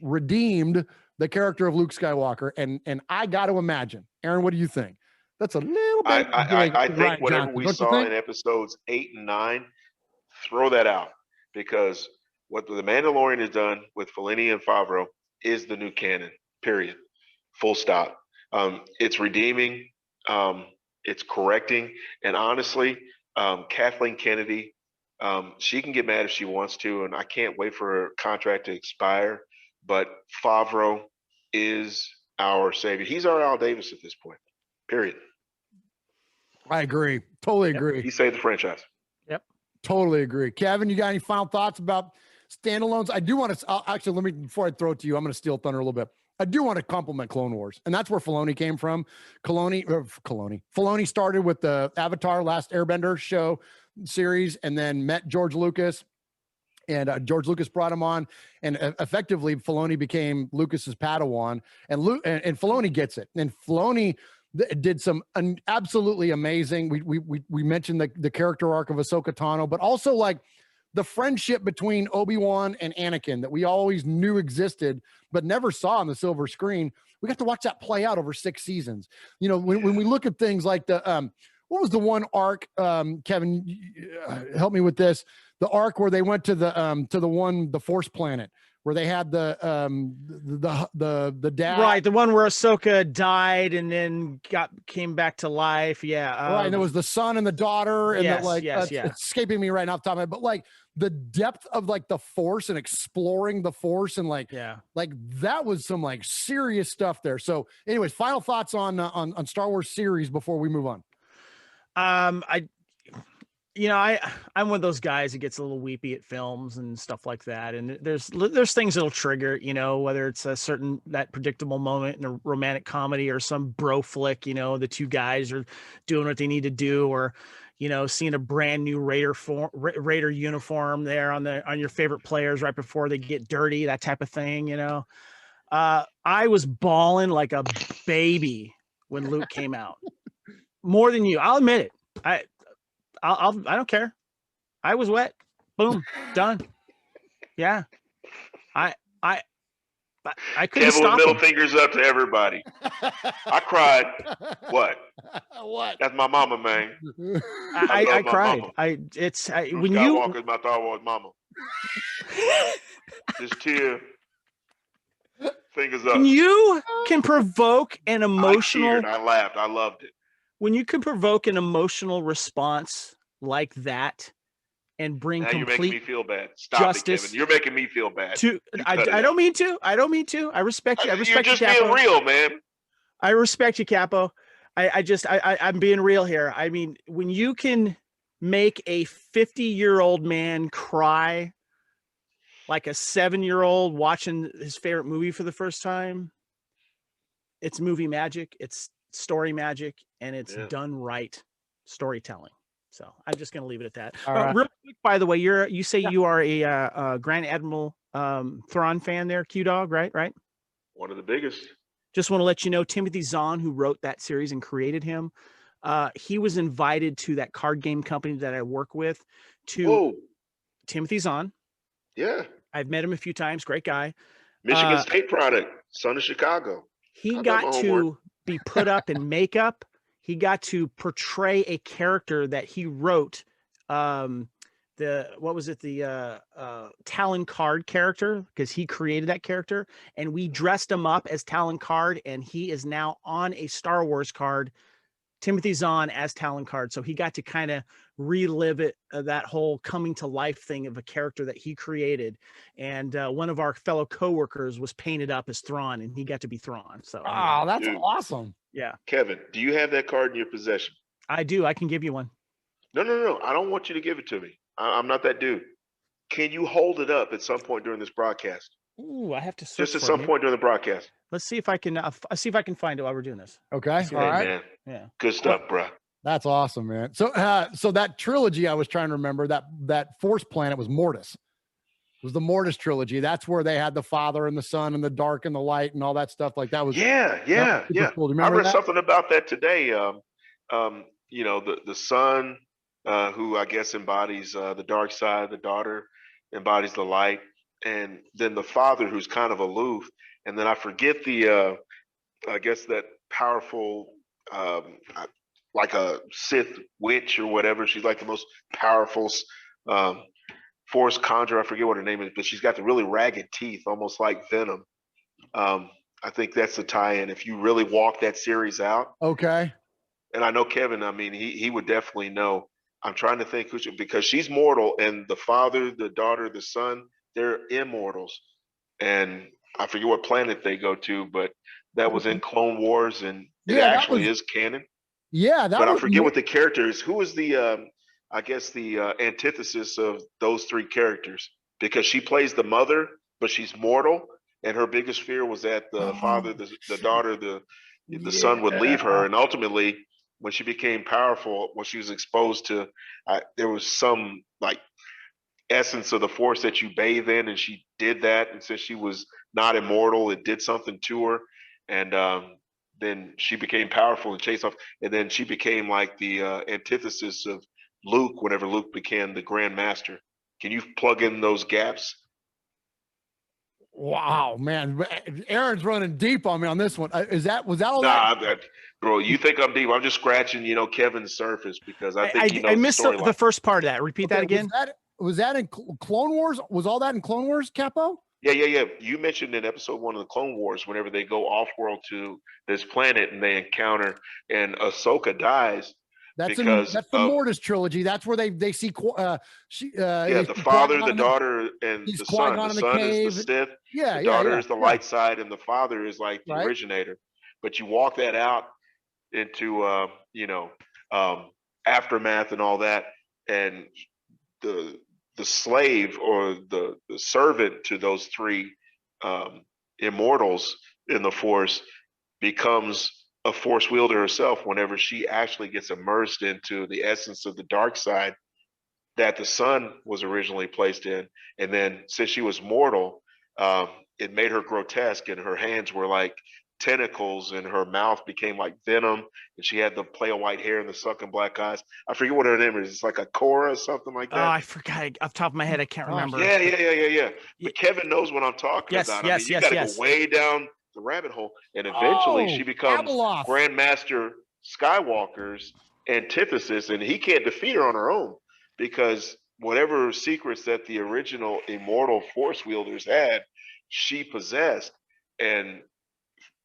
redeemed the character of Luke Skywalker. And I got to imagine, Aaron, what do you think? That's a little bit. I think whatever we saw in episodes 8 and 9, throw that out, because what the Mandalorian has done with Filoni and Favreau is the new canon. Period. Full stop. It's redeeming. It's correcting. And honestly, Kathleen Kennedy, she can get mad if she wants to, and I can't wait for her contract to expire. But Favreau is our savior. He's our Al Davis at this point. Period. I agree. Totally agree. He saved the franchise. Totally agree. Kevin, you got any final thoughts about standalones? I do want to actually, let me, before I throw it to you, I'm going to steal thunder a little bit. I do want to compliment Clone Wars, and that's where Filoni came from. Filoni started with the Avatar Last Airbender show series, and then met George Lucas, and George Lucas brought him on, and effectively Filoni became Lucas's Padawan, and Filoni gets it, and Filoni did some absolutely amazing. We mentioned the character arc of Ahsoka Tano, but also like the friendship between Obi-Wan and Anakin that we always knew existed, but never saw on the silver screen. We got to watch that play out over 6 seasons. You know, when we look at things like the, what was the one arc, Kevin, help me with this, the arc where they went to the Force planet, where they had the dad. Right, the one where Ahsoka died and then came back to life. Yeah. Right, and there was the son and the daughter, and yes, it's escaping me right now off the top of my head, but like the depth of like the Force and exploring the Force, and like that was some like serious stuff there. So, anyways, final thoughts on Star Wars series before we move on. I'm one of those guys that gets a little weepy at films and stuff like that. And there's things that'll trigger, you know, whether it's that predictable moment in a romantic comedy or some bro flick, you know, the two guys are doing what they need to do, or, you know, seeing a brand new Raider uniform there on your favorite players right before they get dirty, that type of thing, you know. I was bawling like a baby when Luke came out. More than you. I'll admit it. I don't care. I was wet. Boom. Done. Yeah. I couldn't Kevin stop with middle him. fingers up to everybody. I cried. What? What? That's my mama, man. I cried. Mama. When Skywalker's my Star Wars mama. This tear. Fingers up. When you can provoke an emotional, I laughed. I loved it. When you can provoke an emotional response like that and bring now complete you're making me feel bad. Stop justice, it, Kevin. You're making me feel bad. I don't mean to. I don't mean to. I respect you. I respect you're just you, Capo. being real, man. I respect you, Capo. I'm being real here. I mean, when you can make a 50-year-old man cry like a 7-year-old watching his favorite movie for the first time, it's movie magic. It's story magic, and it's done right storytelling. So I'm just going to leave it at that. Real quick, by the way, you say you are a Grand Admiral Thrawn fan there, Q-Dog, right? One of the biggest. Just want to let you know, Timothy Zahn, who wrote that series and created him, he was invited to that card game company that I work with. Timothy Zahn. Yeah. I've met him a few times. Great guy. Michigan State product, son of Chicago. He got to be put up in makeup. He got to portray a character that he wrote. The Talon Card character, because he created that character, and we dressed him up as Talon Card, and he is now on a Star Wars card, Timothy Zahn as Talon Card. So he got to kind of relive it, that whole coming to life thing of a character that he created. And one of our fellow coworkers was painted up as Thrawn, and he got to be Thrawn. So that's awesome. Yeah. Kevin, do you have that card in your possession? I do. I can give you one. No. I don't want you to give it to me. I'm not that dude. Can you hold it up at some point during this broadcast? Ooh, I have to search just at some point during the broadcast. Let's see if I can. See if I can find it while we're doing this. Okay. All right. Man. Yeah. Good stuff, bro. That's awesome, man. So, so that trilogy I was trying to remember, that Force planet was Mortis. It was the Mortis trilogy. That's where they had the father and the son and the dark and the light and all that stuff. Like that was. Yeah. Cool. Do you I remember read that? something about that today. You know, the son, who I guess embodies the dark side, the daughter embodies the light, and then the father who's kind of aloof. And then I forget I guess that powerful, like a Sith witch or whatever. She's like the most powerful Force conjurer. I forget what her name is, but she's got the really ragged teeth, almost like Venom. I think that's the tie-in. If you really walk that series out. Okay. And I know Kevin, I mean, he would definitely know. I'm trying to think because she's mortal, and the father, the daughter, the son, they're immortals. And I forget what planet they go to, but that was in Clone Wars, and it actually is canon. Yeah, but I forget what the character is. Who was the I guess, the antithesis of those three characters because she plays the mother, but she's mortal, and her biggest fear was that the father, the daughter, the son would leave her, and ultimately, when she became powerful, when she was exposed to, there was some like essence of the force that you bathe in, and she did that, and since she was not immortal, it did something to her, and then she became powerful and chased off, and then she became like the antithesis of Luke whenever Luke became the Grand Master. Can you plug in those gaps? Wow, man, Aaron's running deep on me on this one. Was that all Nah, that? bro, you think I'm deep? I'm just scratching, Kevin's surface because I think he knows I missed the the storyline. first part of that. Repeat that again. Was that in Clone Wars? Was all that in Clone Wars, Capo? Yeah. You mentioned in episode 1 of the Clone Wars, whenever they go off world to this planet and they encounter, and Ahsoka dies. That's because the Mortis trilogy. That's where they see the father, the daughter, and the son. The son is the Sith. Yeah, the daughter is the light side, and the father is like the originator. But you walk that out into aftermath and all that, and the slave or the servant to those three immortals in the Force becomes a Force wielder herself whenever she actually gets immersed into the essence of the dark side that the son was originally placed in. And then since she was mortal, it made her grotesque, and her hands were like tentacles, and her mouth became like venom, and she had the pale white hair and the sunken black eyes. I forget what her name is. It's like a Cora or something like that. Oh, I forgot. Off the top of my head, I can't remember. Yeah. But Kevin knows what I'm talking about. I mean, you got to go way down the rabbit hole, and eventually she becomes Grandmaster Skywalker's antithesis, and he can't defeat her on her own because whatever secrets that the original immortal Force wielders had, she possessed. And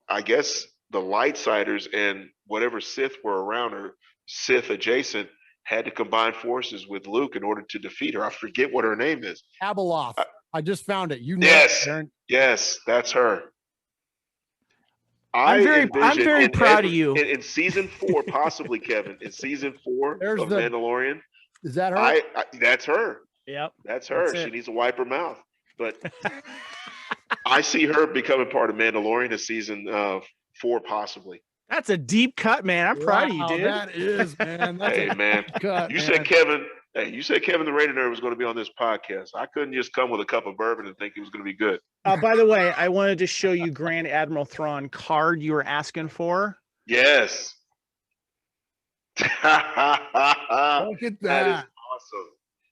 I guess the Lightsiders and whatever Sith were around her, Sith adjacent, had to combine forces with Luke in order to defeat her. I forget what her name is. Abeloth. I just found it. You know, yes, Aaron. Yes, that's her. I'm very proud of you. In season 4, possibly, Kevin. In season 4 of Mandalorian. Is that her? That's her. Yep. That's her. She needs to wipe her mouth. But I see her becoming part of Mandalorian in season 4, possibly. That's a deep cut, man. I'm proud of you, dude. That is, man. That's hey, man. Cut, you said Kevin. Hey, you said Kevin the Raider Nerd was going to be on this podcast. I couldn't just come with a cup of bourbon and think it was going to be good. By the way, I wanted to show you Grand Admiral Thrawn card you were asking for. Yes. Look at that. That is awesome.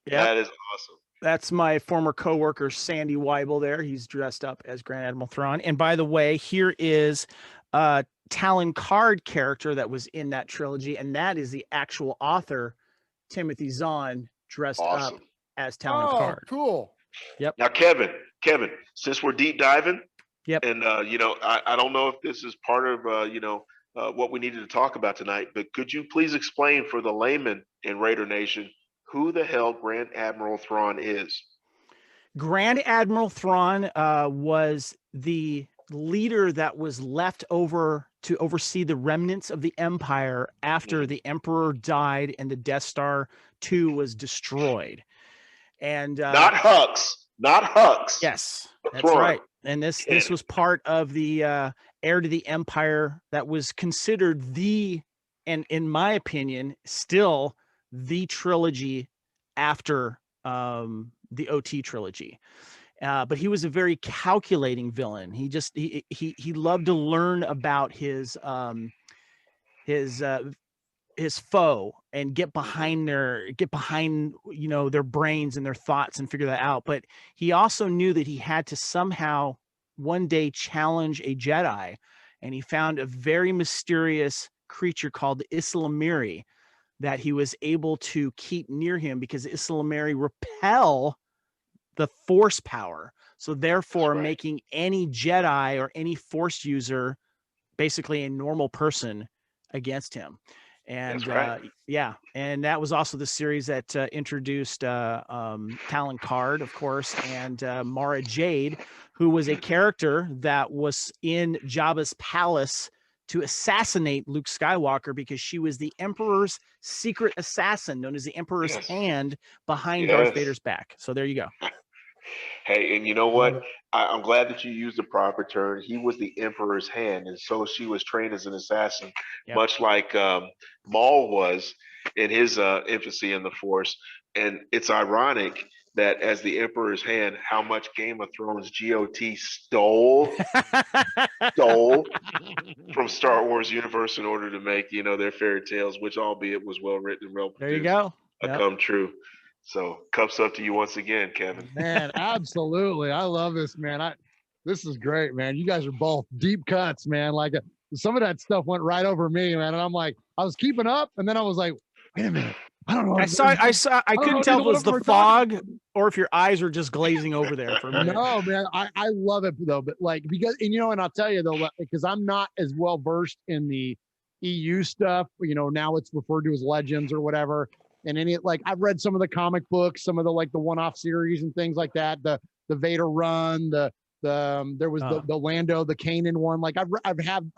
Yep. That is awesome. That's my former coworker, Sandy Weibel there. He's dressed up as Grand Admiral Thrawn. And by the way, here is a Talon Card character that was in that trilogy, and that is the actual author, Timothy Zahn, dressed up as Talon Card. Cool. Yep. Now, Kevin, since we're deep diving, yep. And I don't know if this is part of what we needed to talk about tonight, but could you please explain for the layman in Raider Nation who the hell Grand Admiral Thrawn is? Grand Admiral Thrawn was the leader that was left over to oversee the remnants of the Empire after the Emperor died and the Death Star 2 was destroyed. And not Hux. Yes, that's Thrawn. right. And this was part of the heir to the Empire that was considered and in my opinion, still the trilogy after the OT trilogy. But he was a very calculating villain. He loved to learn about his foe and get behind their brains and their thoughts and figure that out. But he also knew that he had to somehow one day challenge a Jedi, and he found a very mysterious creature called the Islamiri that he was able to keep near him because Islamiri repel the Force power. So therefore making any Jedi or any Force user basically a normal person against him. And and that was also the series that introduced Talon Card, of course, and Mara Jade, who was a character that was in Jabba's palace to assassinate Luke Skywalker because she was the Emperor's secret assassin, known as the Emperor's hand, behind Darth Vader's back. So there you go. Hey, and you know what? I'm glad that you used the proper term. He was the Emperor's hand, and so she was trained as an assassin, much like Maul was in his infancy in the Force. And it's ironic that as the Emperor's hand, how much Game of Thrones GOT stole from Star Wars universe in order to make, their fairy tales, which albeit was well written and well produced, there you go. come true. So cups up to you once again, Kevin. Man, absolutely. I love this, man. This is great, man. You guys are both deep cuts, man. Like some of that stuff went right over me, man. And I'm like, I was keeping up, and then I was like, wait a minute. I don't know. I couldn't tell if it was the fog or if your eyes were just glazing over there for a minute. No, man. I love it though, but like and I'll tell you though, because I'm not as well versed in the EU stuff. Now it's referred to as Legends or whatever. And I've read some of the comic books, some of the the one-off series and things like that. The Vader run, there was the Lando, the Kanan one. Like I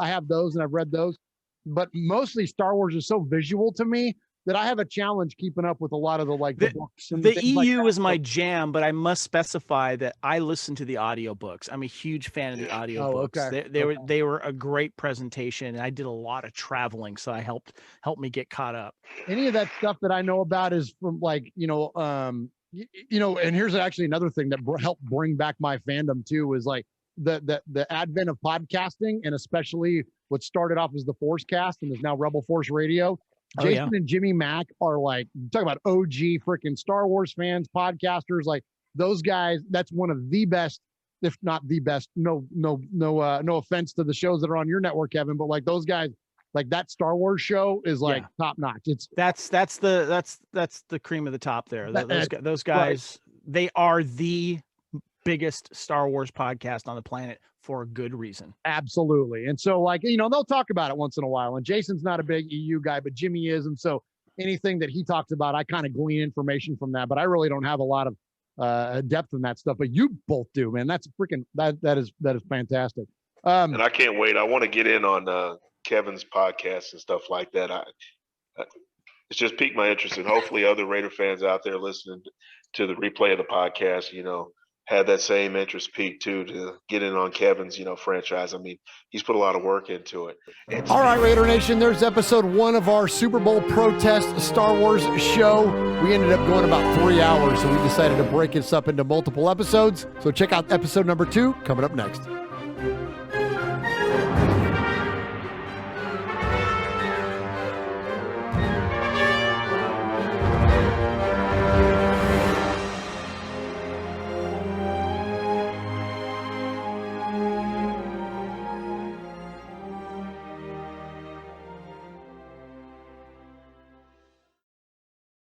have those and I've read those, but mostly Star Wars is so visual to me that I have a challenge keeping up with a lot of the books. And the EU is my jam, but I must specify that I listen to the audiobooks. I'm a huge fan of the audiobooks. Okay. They were a great presentation, and I did a lot of traveling, so I helped me get caught up. Any of that stuff that I know about is from and here's actually another thing that helped bring back my fandom too, is like the advent of podcasting, and especially what started off as the Force Cast and is now Rebel Force Radio. Jason and Jimmy Mack are talk about OG freaking Star Wars fans, podcasters. Like those guys, that's one of the best, if not the best. No offense to the shows that are on your network, Kevin, but like those guys, like that Star Wars show is top notch. That's the cream of the top there. Those guys, they are the biggest Star Wars podcast on the planet for a good reason. Absolutely. And so they'll talk about it once in a while, and Jason's not a big EU guy, but Jimmy is. And so anything that he talks about, I kind of glean information from that, but I really don't have a lot of depth in that stuff, but you both do, man. That's freaking, that is fantastic. And I can't wait. I want to get in on Kevin's podcast and stuff like that. It's just piqued my interest, and hopefully other Raider fans out there listening to the replay of the podcast, had that same interest peak too, to get in on Kevin's, franchise. I mean, he's put a lot of work into it. All right, Raider Nation, there's episode 1 of our Super Bowl protest Star Wars show. We ended up going about 3 hours, so we decided to break this up into multiple episodes. So check out episode number 2 coming up next.